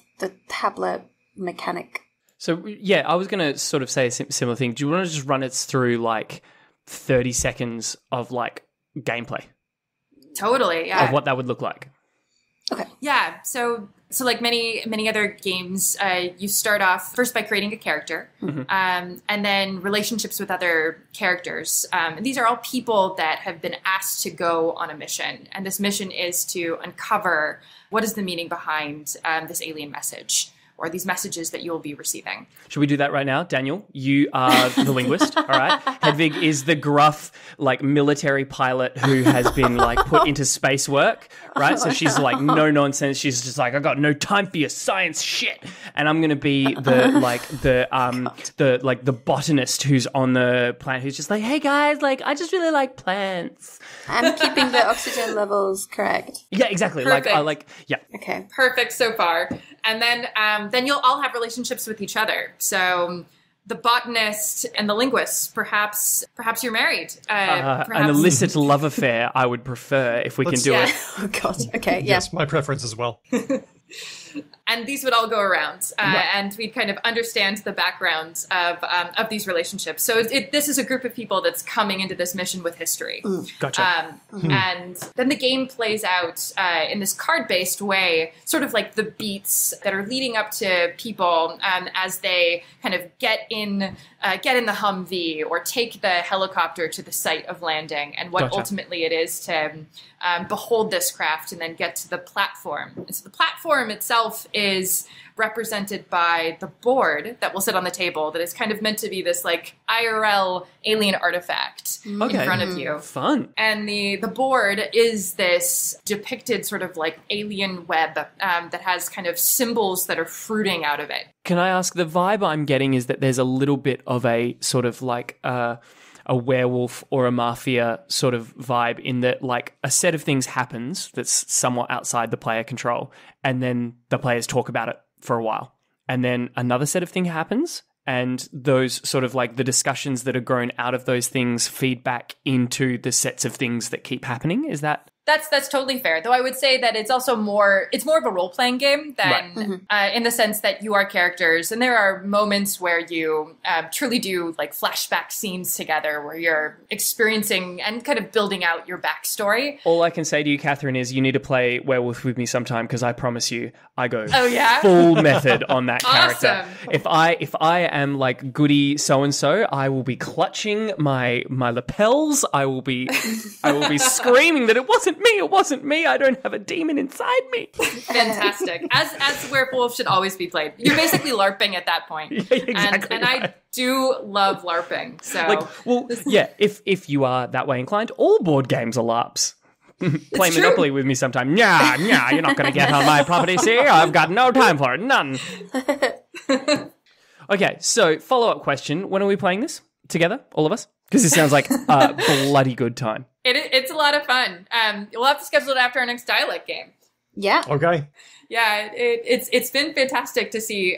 tablet mechanic. So, yeah, I was going to sort of say a similar thing. Do you want to just run us through, like, 30 seconds of, like, gameplay? Totally, yeah. Of what that would look like. Okay. Yeah, so like many other games, you start off first by creating a character, and then relationships with other characters. And these are all people that have been asked to go on a mission. And this mission is to uncover what is the meaning behind this alien message, or these messages that you'll be receiving. Should we do that right now? Daniel, you are the linguist, all right? Hedvig is the gruff, like, military pilot who has been, like, put into space work, right? So she's, like, no nonsense. She's just like, I got no time for your science shit. And I'm going to be the botanist who's on the planet who's just like, hey, guys, like, I just really like plants. I'm keeping the oxygen levels correct. Yeah, exactly. Perfect. Yeah. Okay. Perfect so far. And then you'll all have relationships with each other. So the botanist and the linguist, perhaps you're married. An illicit love affair, I would prefer if we can do it. Oh, God. Okay, yeah. Yes, my preference as well. And these would all go around, and we'd kind of understand the background of these relationships. So this is a group of people that's coming into this mission with history. Gotcha. And then the game plays out in this card-based way, sort of like the beats that are leading up to people as they kind of get in the Humvee or take the helicopter to the site of landing, and what ultimately it is to behold this craft and then get to the platform. And so the platform itself is represented by the board that will sit on the table that is kind of meant to be this like IRL alien artifact in front of you. Fun. And the board is this depicted sort of like alien web that has kind of symbols that are fruiting out of it. Can I ask, the vibe I'm getting is that there's a little bit of a sort of like a werewolf or a mafia sort of vibe in that like a set of things happens that's somewhat outside the player control, and then the players talk about it for a while. And then another set of things happens, and those sort of like the discussions that are grown out of those things feed back into the sets of things that keep happening. Is that... That's totally fair. Though I would say that it's also more of a role-playing game than in the sense that you are characters. And there are moments where you truly do like flashback scenes together where you're experiencing and kind of building out your backstory. All I can say to you, Kathryn, is you need to play Werewolf with me sometime, because I promise you, I go full method on that character. Awesome. If I am like goody so-and-so, I will be clutching my lapels. I will be screaming that it wasn't me, I don't have a demon inside me. Fantastic. As werewolf should always be played. You're basically LARPing at that point. Yeah, exactly. And I do love LARPing. So if you are that way inclined, all board games are LARPs. Play Monopoly with me sometime. Nah, you're not going to get on my property, see? I've got no time for it, none. Okay, so follow-up question. When are we playing this together, all of us? Because it sounds like a bloody good time. It's a lot of fun. We'll have to schedule it after our next dialect game. Yeah. Okay. Yeah, it's been fantastic to see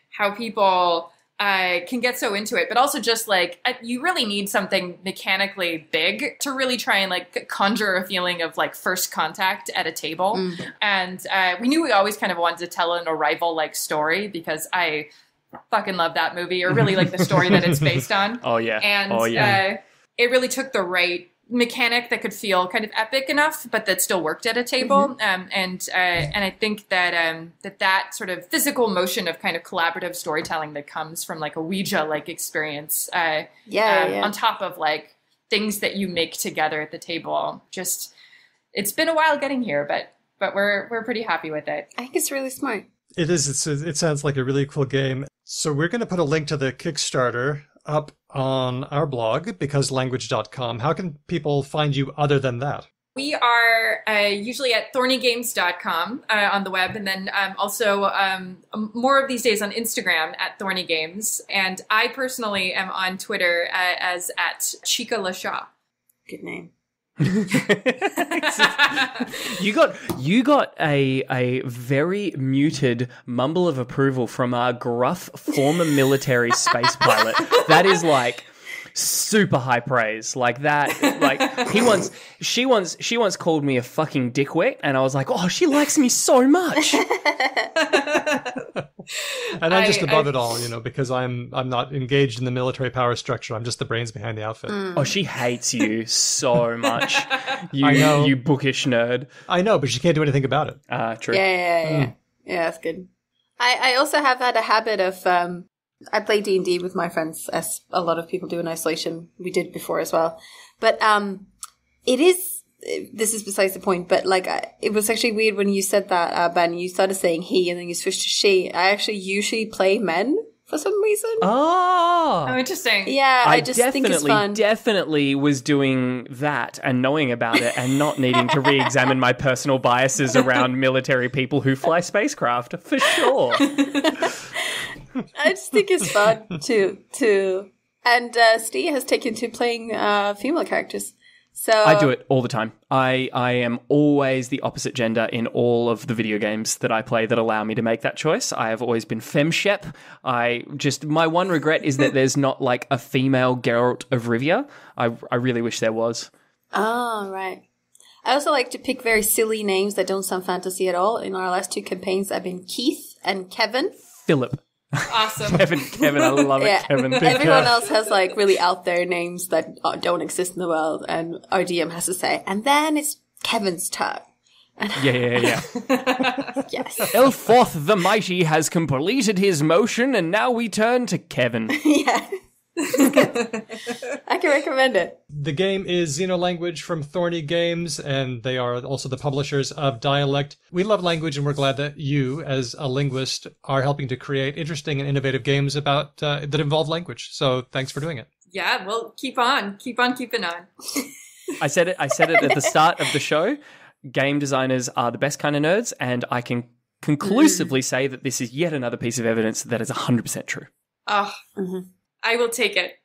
how people can get so into it, but also just like you really need something mechanically big to really try and like conjure a feeling of like first contact at a table. And we knew we always kind of wanted to tell an Arrival like story because I fucking love that movie, or really like the story that it's based on. Oh yeah. And it really took the right mechanic that could feel kind of epic enough, but that still worked at a table. And I think that that sort of physical motion of kind of collaborative storytelling that comes from like a Ouija like experience, on top of like things that you make together at the table. Just, it's been a while getting here, but we're pretty happy with it. I think it's really smart. It is. It sounds like a really cool game. So we're going to put a link to the Kickstarter up on our blog, becauselanguage.com. How can people find you other than that? We are usually at thornygames.com on the web, and then also more of these days on Instagram at Thorny Games. And I personally am on Twitter as at Chica LaShaw. Good name. You got a very muted mumble of approval from our gruff former military space pilot. That is like super high praise. Like that, like she once called me a fucking dickwit, and I was like, oh, she likes me so much. And I'm just above it all, because I'm not engaged in the military power structure. I'm just the brains behind the outfit. Oh, she hates you so much. I know. You bookish nerd. I know, but she can't do anything about it. True. Yeah, that's good. I also have had a habit of, I play D&D with my friends, as a lot of people do in isolation. We did before as well. But this is besides the point, but like it was actually weird when you said that, Ben. You started saying he and then you switched to she. I actually usually play men for some reason. Oh, interesting. Yeah, I just think it's fun. Definitely was doing that and knowing about it and not needing to re-examine my personal biases around military people who fly spacecraft, for sure. I just think it's fun to and Steve has taken to playing female characters. So I do it all the time. I am always the opposite gender in all of the video games that I play that allow me to make that choice. I have always been femshep. My one regret is that there's not like a female Geralt of Rivia. I really wish there was. Oh, right. I also like to pick very silly names that don't sound fantasy at all. In our last 2 campaigns, I've been Keith and Kevin. Philip. Awesome. Kevin, I love it, Kevin. Everyone else has like really out there names that don't exist in the world, and our DM has to say, and then it's Kevin's turn. Yeah. Yes. Elforth the Mighty has completed his motion, and now we turn to Kevin. Yeah. I can recommend it. The game is Xenolanguage from Thorny Games, and they are also the publishers of Dialect. We love language, and we're glad that you, as a linguist, are helping to create interesting and innovative games about that involve language. So thanks for doing it. Yeah, well, keep on keeping on. I said it at the start of the show. Game designers are the best kind of nerds, and I can conclusively say that this is yet another piece of evidence that is 100% true. Oh, I will take it.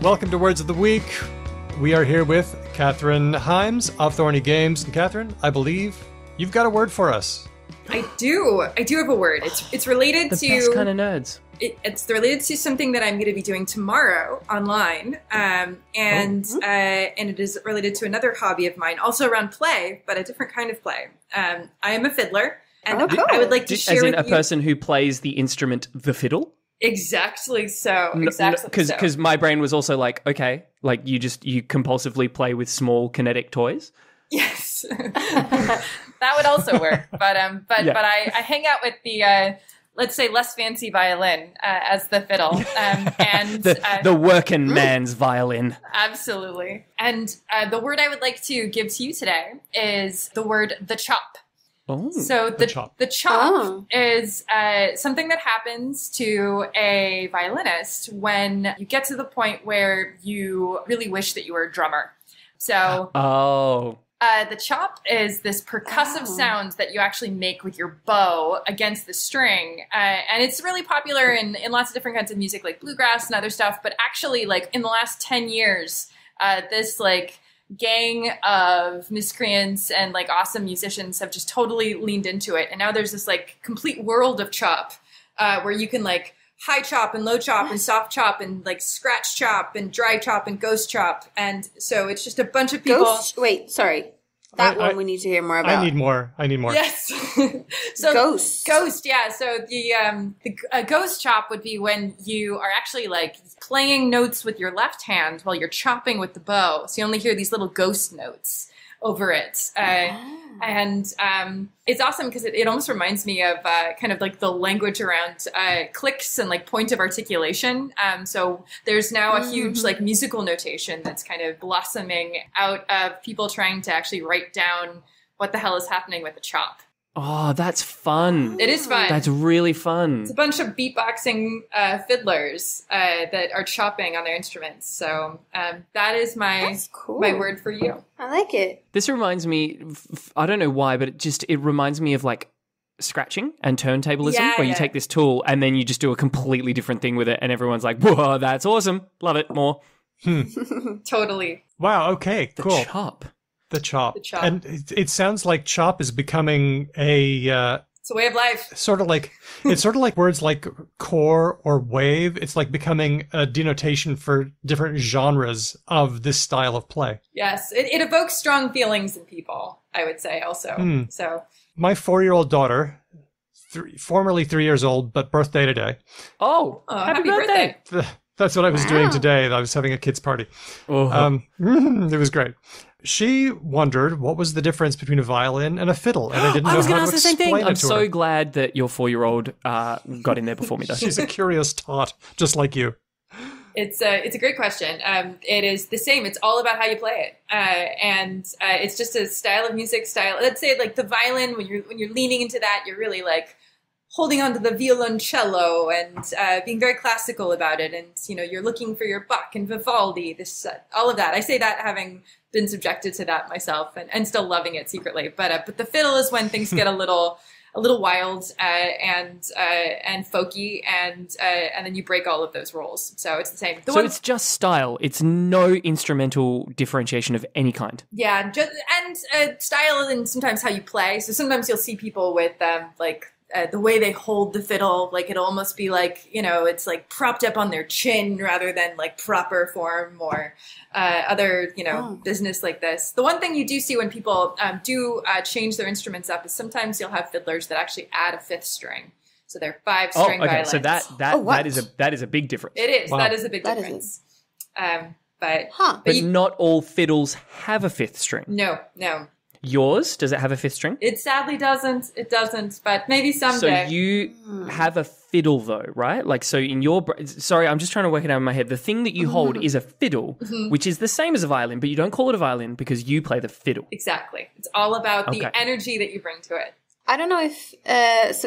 Welcome to Words of the Week. We are here with Kathryn Hymes of Thorny Games. And Kathryn, I believe you've got a word for us. I do have a word. It's related the to best kind of nerds. It's related to something that I'm going to be doing tomorrow online, and it is related to another hobby of mine, also around play, but a different kind of play. I am a fiddler, and I would like to share as in with a person who plays the instrument, the fiddle. Exactly so. Because my brain was also like, okay, like you compulsively play with small kinetic toys. Yes, that would also work. But I hang out with the let's say less fancy violin as the fiddle, and the working man's violin. Absolutely. And the word I would like to give to you today is the word the chop. Oh, so the chop is something that happens to a violinist when you get to the point where you really wish that you were a drummer. So the chop is this percussive sound that you actually make with your bow against the string. And it's really popular in lots of different kinds of music, like bluegrass and other stuff. But actually, like in the last 10 years, this like gang of miscreants and like awesome musicians have just totally leaned into it. And now there's this like complete world of chop where you can like high chop and low chop and soft chop and like scratch chop and dry chop and ghost chop. And so it's just a bunch of people. Wait, sorry. That one we need to hear more about. I need more. Yes. So Ghost, yeah. So the ghost chop would be when you are actually like playing notes with your left hand while you're chopping with the bow. So you only hear these little ghost notes over it. And it's awesome because it almost reminds me of kind of like the language around clicks and like point of articulation. So there's now a huge like musical notation that's kind of blossoming out of people trying to actually write down what the hell is happening with the chop. Oh, that's fun. It is fun. That's really fun. It's a bunch of beatboxing fiddlers that are chopping on their instruments. So that is my word for you. I like it. This reminds me, I don't know why, but it reminds me of like scratching and turntablism, where you take this tool and then you just do a completely different thing with it and everyone's like, whoa, that's awesome. Love it. More. Totally. Wow, okay, cool. The chop. The chop. And it sounds like chop is becoming it's a way of life. It's sort of like words like core or wave. It's like becoming a denotation for different genres of this style of play. Yes, it evokes strong feelings in people, I would say also. So my 4-year-old daughter, formerly 3 years old, but birthday today. Oh, happy birthday. That's what I was doing today. I was having a kid's party. It was great. She wondered what was the difference between a violin and a fiddle, and I didn't know how to explain it to her. I was going to ask the same thing. I'm so glad that your 4-year-old got in there before me, though. She's a curious tot, just like you. It's a great question. It is the same. It's all about how you play it, and it's just a style of music. Let's say like the violin. When you're leaning into that, you're really like holding onto the violoncello and being very classical about it, and you're looking for your Bach and Vivaldi. All of that. I say that having been subjected to that myself and still loving it secretly. But the fiddle is when things get a little wild and folky, and then you break all of those rules. So it's the same. It's just style. It's no instrumental differentiation of any kind. Yeah, and style and sometimes how you play. So sometimes you'll see people with the way they hold the fiddle, like it'll almost be like, it's like propped up on their chin rather than like proper form or other, business like this. The one thing you do see when people do change their instruments up is sometimes you'll have fiddlers that actually add a 5th string. So they're 5-string violins. So that is a big difference. It is. Wow. That is a big difference. But not all fiddles have a 5th string. No. Yours, does it have a 5th string? It sadly doesn't. It doesn't, but maybe someday. So you have a fiddle though, right? Like, so in your... Sorry, I'm just trying to work it out in my head. The thing that you hold is a fiddle, which is the same as a violin, but you don't call it a violin because you play the fiddle. Exactly. It's all about the energy that you bring to it. I don't know if...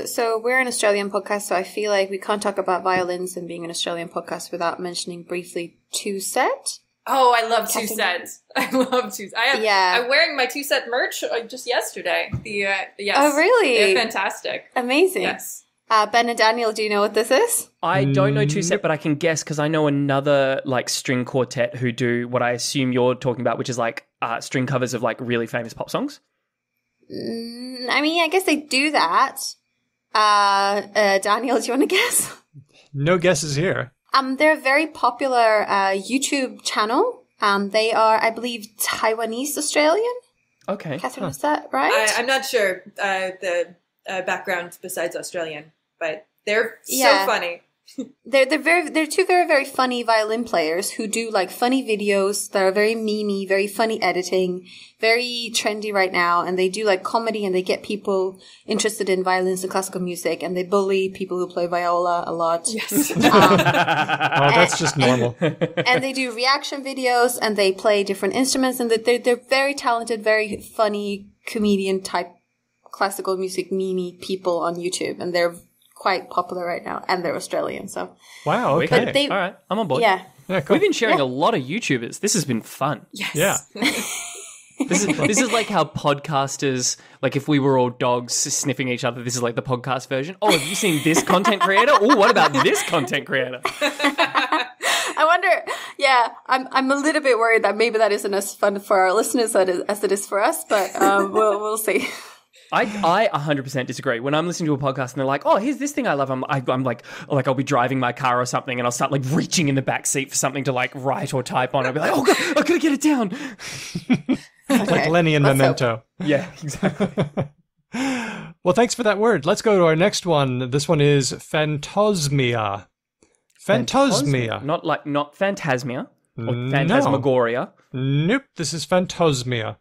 So we're an Australian podcast, so I feel like we can't talk about violins and being an Australian podcast without mentioning briefly two-set. Oh, I love two-sets. I love two-sets. I'm wearing my two-set merch just yesterday. Yes. Oh, really? They're fantastic. Amazing. Yes. Ben and Daniel, do you know what this is? I don't know two-set, but I can guess because I know another like string quartet who do what I assume you're talking about, which is like string covers of like really famous pop songs. I guess they do that. Daniel, do you want to guess? No guesses here. They're a very popular YouTube channel. They are, I believe, Taiwanese Australian. Okay. Catherine, is that right? I'm not sure the background besides Australian, but they're so funny. They're two very, very funny violin players who do like funny videos that are very memey, very funny editing, very trendy right now. And they do like comedy and they get people interested in violins and classical music, and they bully people who play viola a lot. Yes. That's just normal. And they do reaction videos and they play different instruments, and they're very talented, very funny comedian type classical music memey people on YouTube, and they're quite popular right now, and they're Australian. So wow, okay, all right, I'm on board. Yeah, cool. We've been sharing a lot of YouTubers. This has been fun. Yes. Yeah. This is like how podcasters, like if we were all dogs sniffing each other, this is like the podcast version. Oh, have you seen this content creator? Oh, what about this content creator? I wonder, Yeah, I'm a little bit worried that maybe that isn't as fun for our listeners as it is for us, but we'll see. I 100% disagree. When I'm listening to a podcast and they're like, "Oh, here's this thing I love," I'm like I'll be driving my car or something, and I'll start like reaching in the back seat for something to like write or type on. I'll be like, "Oh God, I gotta get it down." Like Lenny in Memento. Yeah, exactly. Well, thanks for that word. Let's go to our next one. This one is phantosmia. Phantosmia. Not phantasmia or phantasmagoria. Nope, this is phantosmia.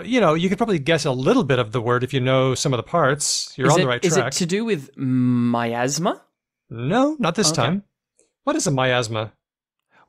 You could probably guess a little bit of the word if you know some of the parts. You're on the right track. Is it to do with miasma? No, not this time. What is a miasma?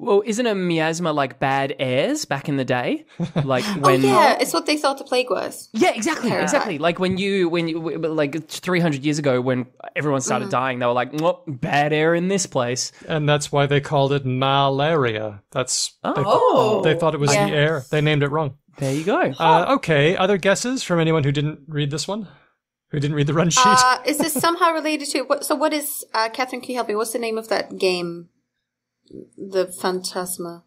Well, isn't a miasma like bad airs back in the day? Like when it's what they thought the plague was. Yeah, exactly. Like when you like 300 years ago when everyone started dying, they were like, bad air in this place. And that's why they called it malaria. They thought it was the air. They named it wrong. There you go. Okay, other guesses from anyone who didn't read this one? Who didn't read the run sheet? Is this somehow related to what is Kathryn, can you help me? What's the name of that game? The Phantasma.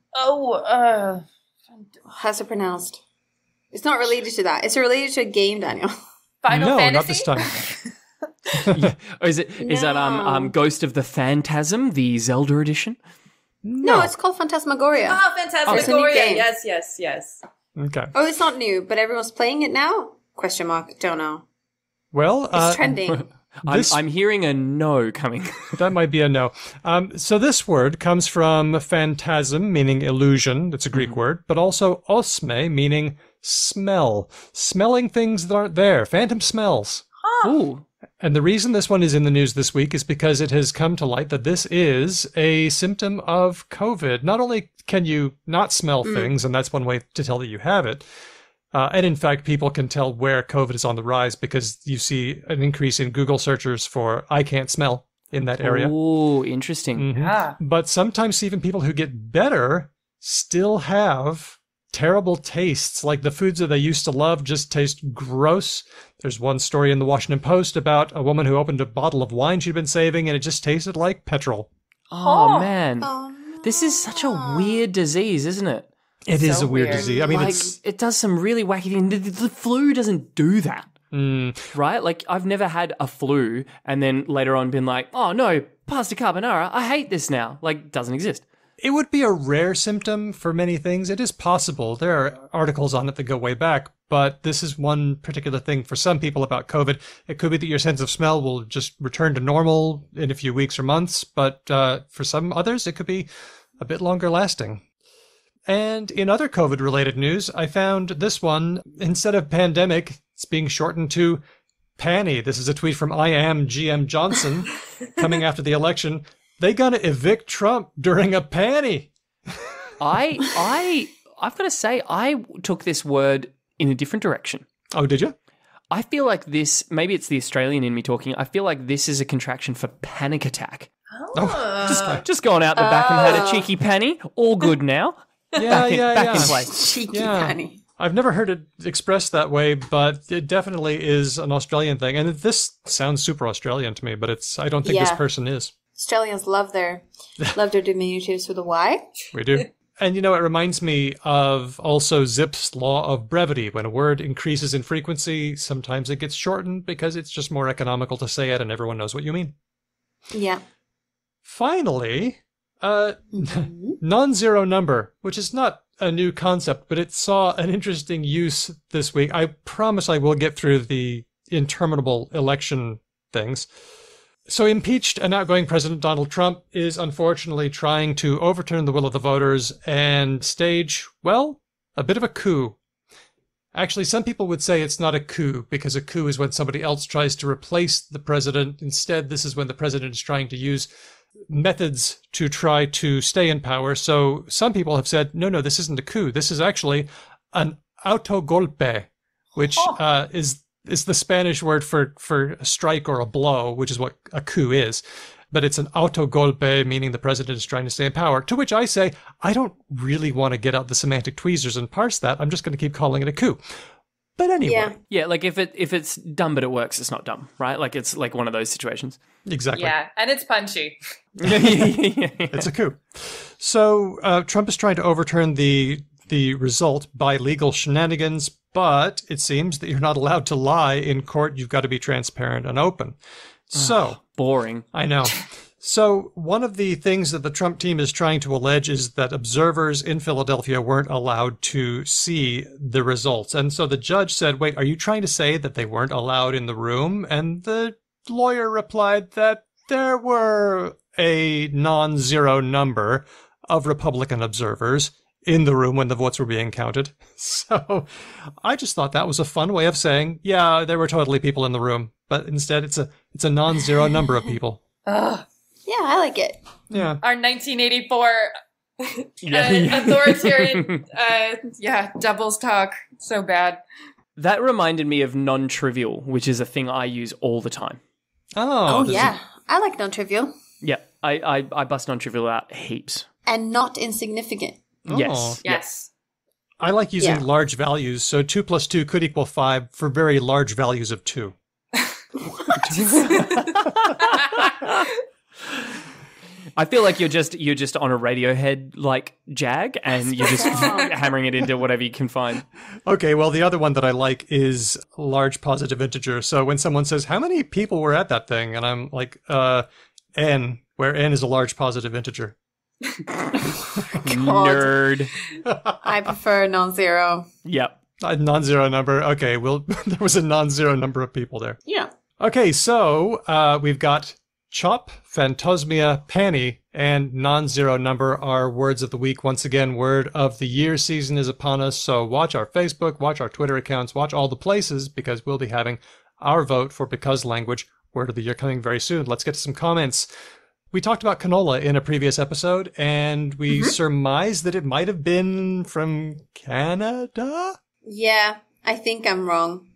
How's it pronounced? It's not related to that. It's related to a game, Daniel. Final Fantasy? Not this time. Yeah. Or is that Ghost of the Phantasm, the Zelda edition? No, it's called Phantasmagoria. Oh, Phantasmagoria. Yes. Okay. Oh, it's not new, but everyone's playing it now? Question mark. Don't know. Well, it's trending. I'm hearing a no coming. That might be a no. So this word comes from phantasm, meaning illusion. That's a Greek word, but also osme, meaning smell. Smelling things that aren't there. Phantom smells. Ooh. And the reason this one is in the news this week is because it has come to light that this is a symptom of COVID. Not only can you not smell things, and that's one way to tell that you have it, and in fact, people can tell where COVID is on the rise because you see an increase in Google searchers for "I can't smell" in that area. Oh, interesting. Mm-hmm. Yeah. But sometimes even people who get better still have terrible tastes. Like the foods that they used to love just taste gross. There's one story in the Washington Post about a woman who opened a bottle of wine she'd been saving and it just tasted like petrol. Oh, man. Oh, no. This is such a weird disease, isn't it? It is So a weird weird. disease. I mean, it does some really wacky things. The flu doesn't do that, right? Like, I've never had a flu and then later on been like, oh, no, pasta carbonara, I hate this now. Like, doesn't exist. it would be a rare symptom for many things. It is possible. There are articles on it that go way back, but this is one particular thing for some people about COVID. It could be that your sense of smell will just return to normal in a few weeks or months, but for some others, it could be a bit longer lasting. And in other COVID-related news, I found this one. Instead of pandemic, it's being shortened to Panny. This is a tweet from I am GM Johnson coming after the election. They gonna evict Trump during a panny. I've got to say, I took this word in a different direction. Oh, did you? I feel like this, maybe it's the Australian in me talking, I feel like this is a contraction for panic attack. Just gone out the back and had a cheeky panny. All good now. Yeah, back in place. Cheeky panny. I've never heard it expressed that way, but it definitely is an Australian thing. And this sounds super Australian to me, but I don't think this person is. Australians love their diminutives with a Y. We do. And, it reminds me of also Zipf's law of brevity. When a word increases in frequency, sometimes it gets shortened because it's just more economical to say it and everyone knows what you mean. Yeah. Finally, non-zero number, which is not a new concept, but it saw an interesting use this week. I promise I will get through the interminable election things. So impeached and outgoing President Donald Trump is unfortunately trying to overturn the will of the voters and stage, well, a bit of a coup. Actually, some people would say it's not a coup because a coup is when somebody else tries to replace the president. Instead, this is when the president is trying to use methods to try to stay in power. So some people have said, no, this isn't a coup. This is actually an autogolpe, which is the Spanish word for a strike or a blow, which is what a coup is. But it's an autogolpe, meaning the president is trying to stay in power, to which I say, I don't really want to get out the semantic tweezers and parse that. I'm just going to keep calling it a coup. But anyway. Yeah, like if it's dumb but it works, it's not dumb, right? Like it's like one of those situations. Exactly. Yeah, and it's punchy. It's a coup. So Trump is trying to overturn the result by legal shenanigans, but it seems that you're not allowed to lie in court. You've got to be transparent and open. So boring. I know. So one of the things that the Trump team is trying to allege is that observers in Philadelphia weren't allowed to see the results. And so the judge said, wait, are you trying to say that they weren't allowed in the room? And the lawyer replied that there were a non-zero number of Republican observers in the room when the votes were being counted. So I just thought that was a fun way of saying, yeah, there were totally people in the room. But instead, it's a non-zero number of people. Yeah, I like it. Yeah. Our 1984 authoritarian, doubles talk. So bad. That reminded me of non-trivial, which is a thing I use all the time. Oh yeah. I like non-trivial. Yeah, I bust non-trivial out heaps. And not insignificant. Yes. Yes. I like using large values, so 2 + 2 could equal 5 for very large values of 2. I feel like you're just on a Radiohead like jag, and you're just hammering it into whatever you can find. Okay, well, the other one that I like is large positive integer. So when someone says, how many people were at that thing? And I'm like, n, where n is a large positive integer. Nerd. I prefer non-zero. Yep. A non-zero number. Okay, well, there was a non-zero number of people there. Yeah. Okay, so we've got chop, phantosmia, panny, and non-zero number are words of the week. Once again, word of the year season is upon us, so watch our Facebook, watch our Twitter accounts, watch all the places, because we'll be having our vote for Because Language word of the year coming very soon. Let's get to some comments. We talked about canola in a previous episode, and we surmised that it might have been from Canada? Yeah, I think I'm wrong.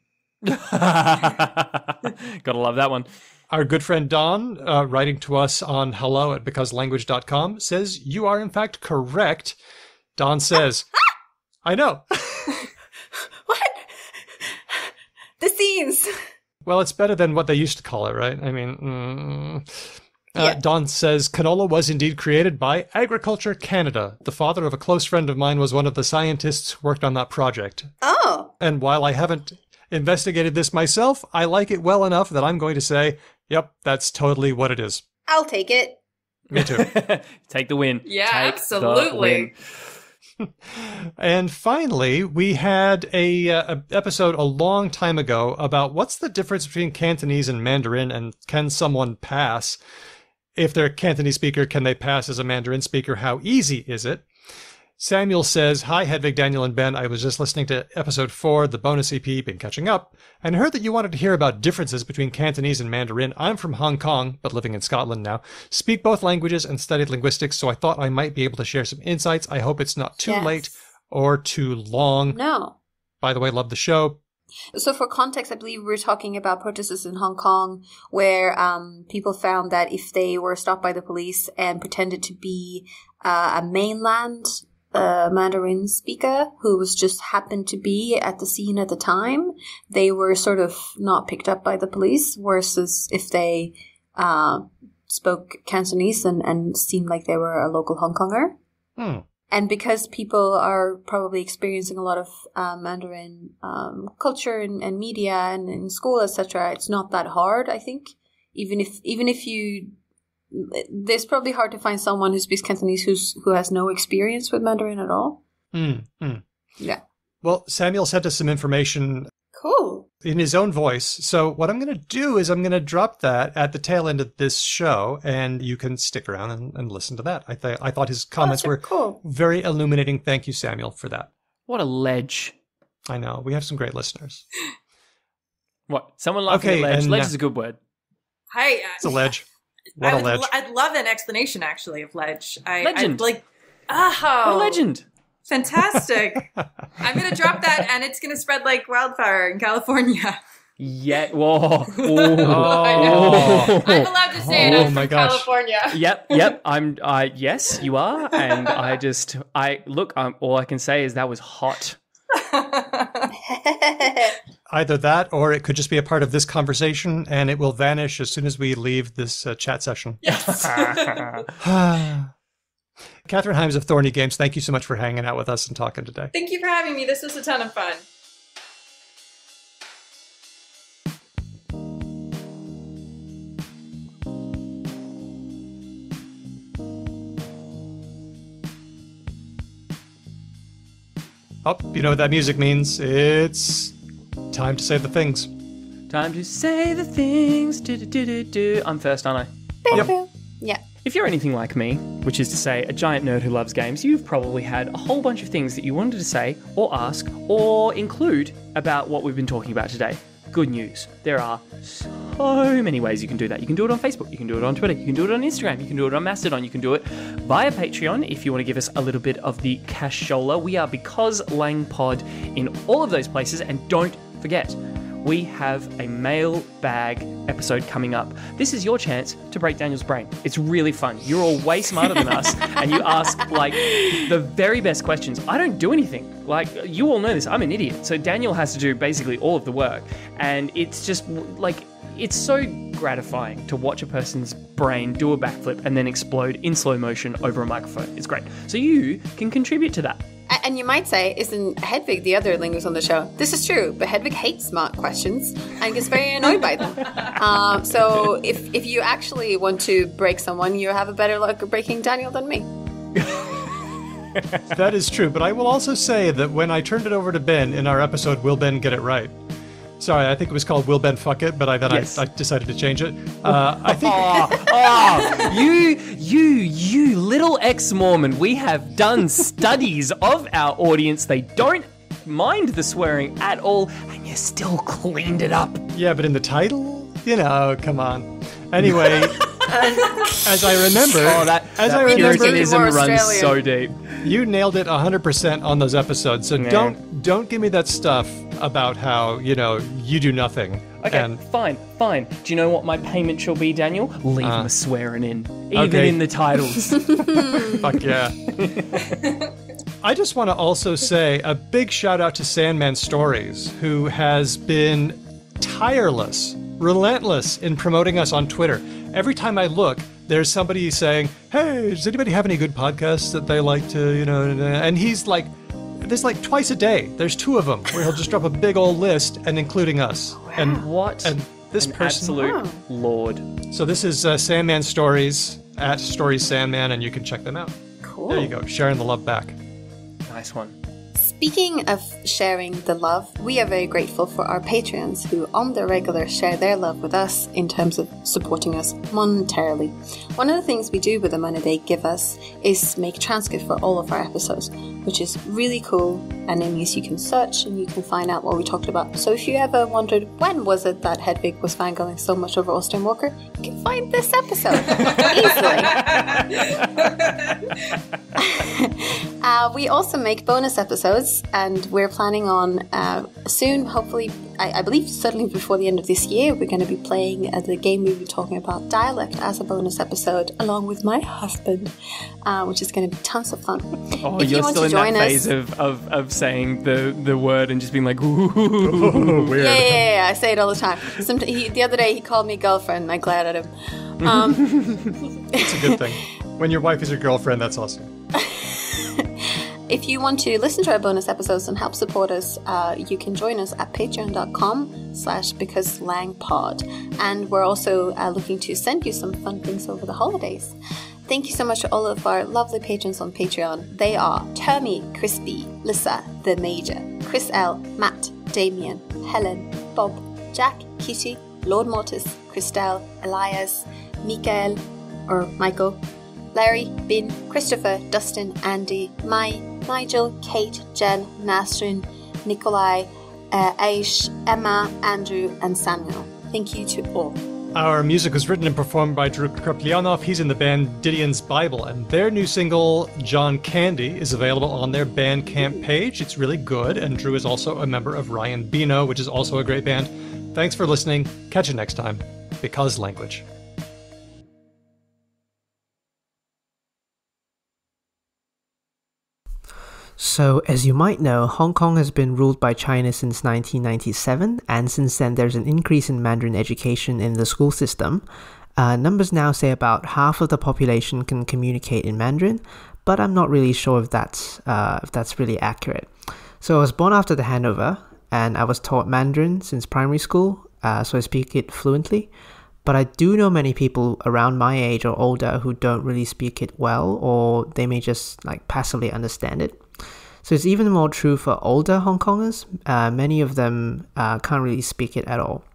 Gotta love that one. Our good friend Don, writing to us on hello@becauselanguage.com, says, you are in fact correct. Don says, I know. What? The scenes. Well, it's better than what they used to call it, right? I mean, Yeah. Don says, canola was indeed created by Agriculture Canada. The father of a close friend of mine was one of the scientists who worked on that project. Oh. And while I haven't investigated this myself, I like it well enough that I'm going to say, yep, that's totally what it is. I'll take it. Me too. Take the win. Yeah, Take absolutely. the win. And finally, we had a episode a long time ago about what's the difference between Cantonese and Mandarin, and can someone pass? If they're a Cantonese speaker, can they pass as a Mandarin speaker? How easy is it? Samuel says, hi, Hedvig, Daniel, and Ben. I was just listening to episode 4, the bonus EP, been catching up, and heard that you wanted to hear about differences between Cantonese and Mandarin. I'm from Hong Kong, but living in Scotland now. Speak both languages and studied linguistics, so I thought I might be able to share some insights. I hope it's not too late or too long. No. By the way, love the show. So for context, I believe we were talking about protesters in Hong Kong where people found that if they were stopped by the police and pretended to be a mainland Mandarin speaker who was just happened to be at the scene at the time, they were sort of not picked up by the police, versus if they spoke Cantonese and seemed like they were a local Hong Konger. And because people are probably experiencing a lot of Mandarin culture and media and in school, etc., it's not that hard, I think. Even if you, it's probably hard to find someone who speaks Cantonese who has no experience with Mandarin at all. Yeah. Well, Samuel sent us some information. Cool. In his own voice. So what I'm going to do is I'm going to drop that at the tail end of this show, and you can stick around and listen to that. I thought his comments were cool. Very illuminating. Thank you, Samuel, for that. What a ledge. I know. We have some great listeners. What? Someone laughing at ledge. Ledge is a good word. Hi. It's a ledge. What a ledge. I'd love an explanation, actually, of ledge. Legend. What a legend. Fantastic. I'm going to drop that, and it's going to spread like wildfire in California. Yeah. Whoa. I know. I'm allowed to say it. I'm from California. Yep. Yes, you are. And look, all I can say is that was hot. Either that, or it could just be a part of this conversation, and it will vanish as soon as we leave this chat session. Yes. Kathryn Hymes of Thorny Games, thank you so much for hanging out with us and talking today. Thank you for having me. This was a ton of fun. Oh, you know what that music means? It's time to say the things. Time to say the things. Do. I'm first, aren't I? Yep. Yeah. If you're anything like me, which is to say a giant nerd who loves games, you've probably had a whole bunch of things that you wanted to say or ask or include about what we've been talking about today. Good news. There are so many ways you can do that. You can do it on Facebook, you can do it on Twitter, you can do it on Instagram, you can do it on Mastodon, you can do it via Patreon if you want to give us a little bit of the cashola. We are Because Lang Pod in all of those places, and don't forget, we have a mailbag episode coming up. This is your chance to break Daniel's brain. It's really fun. You're all way smarter than us, and you ask, like, the very best questions. I don't do anything. Like, you all know this. I'm an idiot. So Daniel has to do basically all of the work. And it's just, like, it's so gratifying to watch a person's brain do a backflip and then explode in slow motion over a microphone. It's great. So you can contribute to that. And you might say, isn't Hedvig the other linguist on the show? This is true, but Hedvig hates smart questions and gets very annoyed by them. So if you actually want to break someone, you have a better luck of breaking Daniel than me. That is true, but I will also say that when I turned it over to Ben in our episode, Will Ben Get It Right? Sorry, I think it was called Will Ben Fuck It, but I decided to change it. I think... You little ex-Mormon. We have done studies of our audience. They don't mind the swearing at all, and you still cleaned it up. Yeah, but in the title? You know, come on. Anyway, as I remember... Puritanism runs so deep. You nailed it 100% on those episodes, so don't give me that stuff about how, you know, you do nothing. Okay, fine. Do you know what my payment shall be, Daniel? Leave my swearing in. Even in the titles. Fuck yeah. I just want to also say a big shout out to Sandman Stories, who has been tireless, relentless in promoting us on Twitter. Every time I look, there's somebody saying, hey, does anybody have any good podcasts that they like to, you know, and he's like, there's like twice a day. There's two of them where he'll just drop a big old list and including us. Wow. And what? And this an person, absolute lord. So this is Sandman Stories at Stories Sandman, and you can check them out. Cool. There you go, sharing the love back. Nice one. Speaking of sharing the love, we are very grateful for our Patreons who on the regular share their love with us in terms of supporting us monetarily. One of the things we do with the money they give us is make transcripts for all of our episodes, which is really cool, and it means you can search and you can find out what we talked about. So if you ever wondered when was it that Hedvig was fangirling so much over Austin Walker, you can find this episode easily. We also make bonus episodes, and we're planning on soon, hopefully, I believe certainly before the end of this year, we're going to be playing the game we were talking about, Dialect, as a bonus episode, along with my husband, which is going to be tons of fun. Oh, if you're still in that phase of saying the word and just being like, ooh, weird. Yeah, I say it all the time. The other day he called me girlfriend, and I glared at him. It's a good thing. When your wife is your girlfriend, that's awesome. If you want to listen to our bonus episodes and help support us, you can join us at patreon.com/becauselangpod. And we're also looking to send you some fun things over the holidays. Thank you so much to all of our lovely patrons on Patreon. They are Termy, Crispy, Lissa, The Major, Chris L, Matt, Damien, Helen, Bob, Jack, Kitty, Lord Mortis, Christelle, Elias, Michael, Larry, Bin, Christopher, Dustin, Andy, Nigel, Kate, Jen, Nastrin, Nikolai, Aish, Emma, Andrew, and Samuel. Thank you to all. Our music was written and performed by Drew Kruplianov. He's in the band Didion's Bible, and their new single, John Candy, is available on their Bandcamp page. It's really good, and Drew is also a member of Ryan Bino, which is also a great band. Thanks for listening. Catch you next time. Because Language. So, as you might know, Hong Kong has been ruled by China since 1997, and since then there's an increase in Mandarin education in the school system. Numbers now say about half of the population can communicate in Mandarin, but I'm not really sure if that's really accurate. So I was born after the handover, and I was taught Mandarin since primary school, so I speak it fluently. But I do know many people around my age or older who don't really speak it well, or they may just passively understand it. So it's even more true for older Hong Kongers. Many of them can't really speak it at all.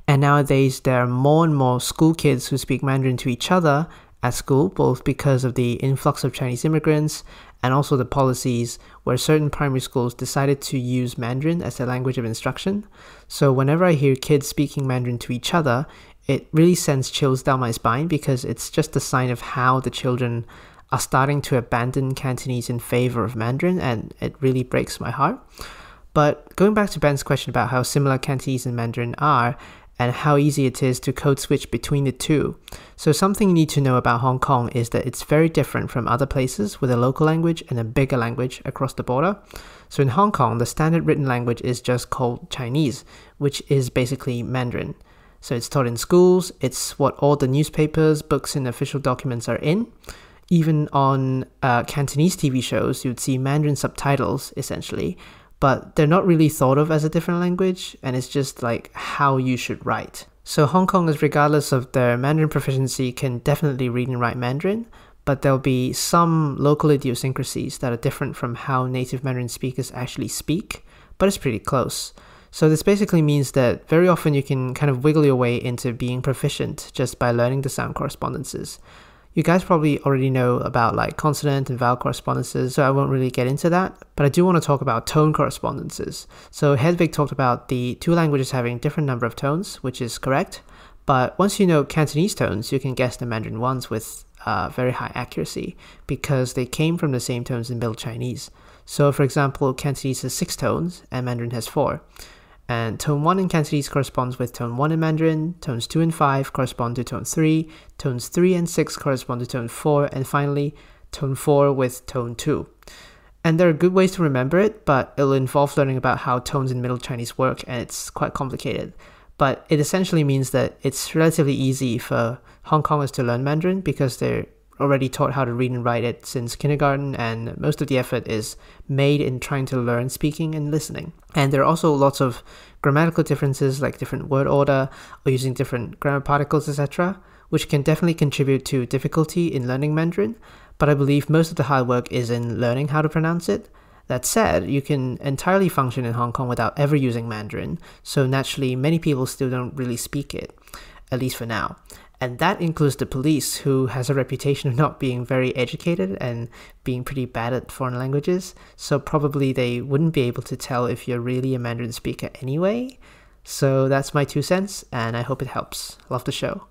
And nowadays, there are more and more school kids who speak Mandarin to each other at school, both because of the influx of Chinese immigrants and also the policies where certain primary schools decided to use Mandarin as their language of instruction. So whenever I hear kids speaking Mandarin to each other, it really sends chills down my spine because it's just a sign of how the children are starting to abandon Cantonese in favor of Mandarin, and it really breaks my heart. But going back to Ben's question about how similar Cantonese and Mandarin are, and how easy it is to code switch between the two. So something you need to know about Hong Kong is that it's very different from other places with a local language and a bigger language across the border. So in Hong Kong, the standard written language is just called Chinese, which is basically Mandarin. So it's taught in schools, it's what all the newspapers, books, and official documents are in. Even on Cantonese TV shows, you'd see Mandarin subtitles, essentially, but they're not really thought of as a different language, and it's just how you should write. So Hong Kongers, regardless of their Mandarin proficiency, can definitely read and write Mandarin, but there'll be some local idiosyncrasies that are different from how native Mandarin speakers actually speak, but it's pretty close. So this basically means that very often you can kind of wiggle your way into being proficient just by learning the sound correspondences. You guys probably already know about consonant and vowel correspondences, so I won't really get into that, but I do want to talk about tone correspondences. So Hedvig talked about the two languages having different number of tones, which is correct, but once you know Cantonese tones, you can guess the Mandarin ones with very high accuracy, because they came from the same tones in Middle Chinese. So for example, Cantonese has 6 tones, and Mandarin has 4. And tone 1 in Cantonese corresponds with tone 1 in Mandarin, tones 2 and 5 correspond to tone 3, tones 3 and 6 correspond to tone 4, and finally, tone 4 with tone 2. And there are good ways to remember it, but it'll involve learning about how tones in Middle Chinese work, and it's quite complicated. But it essentially means that it's relatively easy for Hong Kongers to learn Mandarin because they're already taught how to read and write it since kindergarten, and most of the effort is made in trying to learn speaking and listening. And there are also lots of grammatical differences, like different word order or using different grammar particles, etc., which can definitely contribute to difficulty in learning Mandarin, but I believe most of the hard work is in learning how to pronounce it. That said, you can entirely function in Hong Kong without ever using Mandarin, so naturally many people still don't really speak it, at least for now. And that includes the police, who has a reputation of not being very educated and being pretty bad at foreign languages, so probably they wouldn't be able to tell if you're really a Mandarin speaker anyway. So that's my 2 cents, and I hope it helps. Love the show.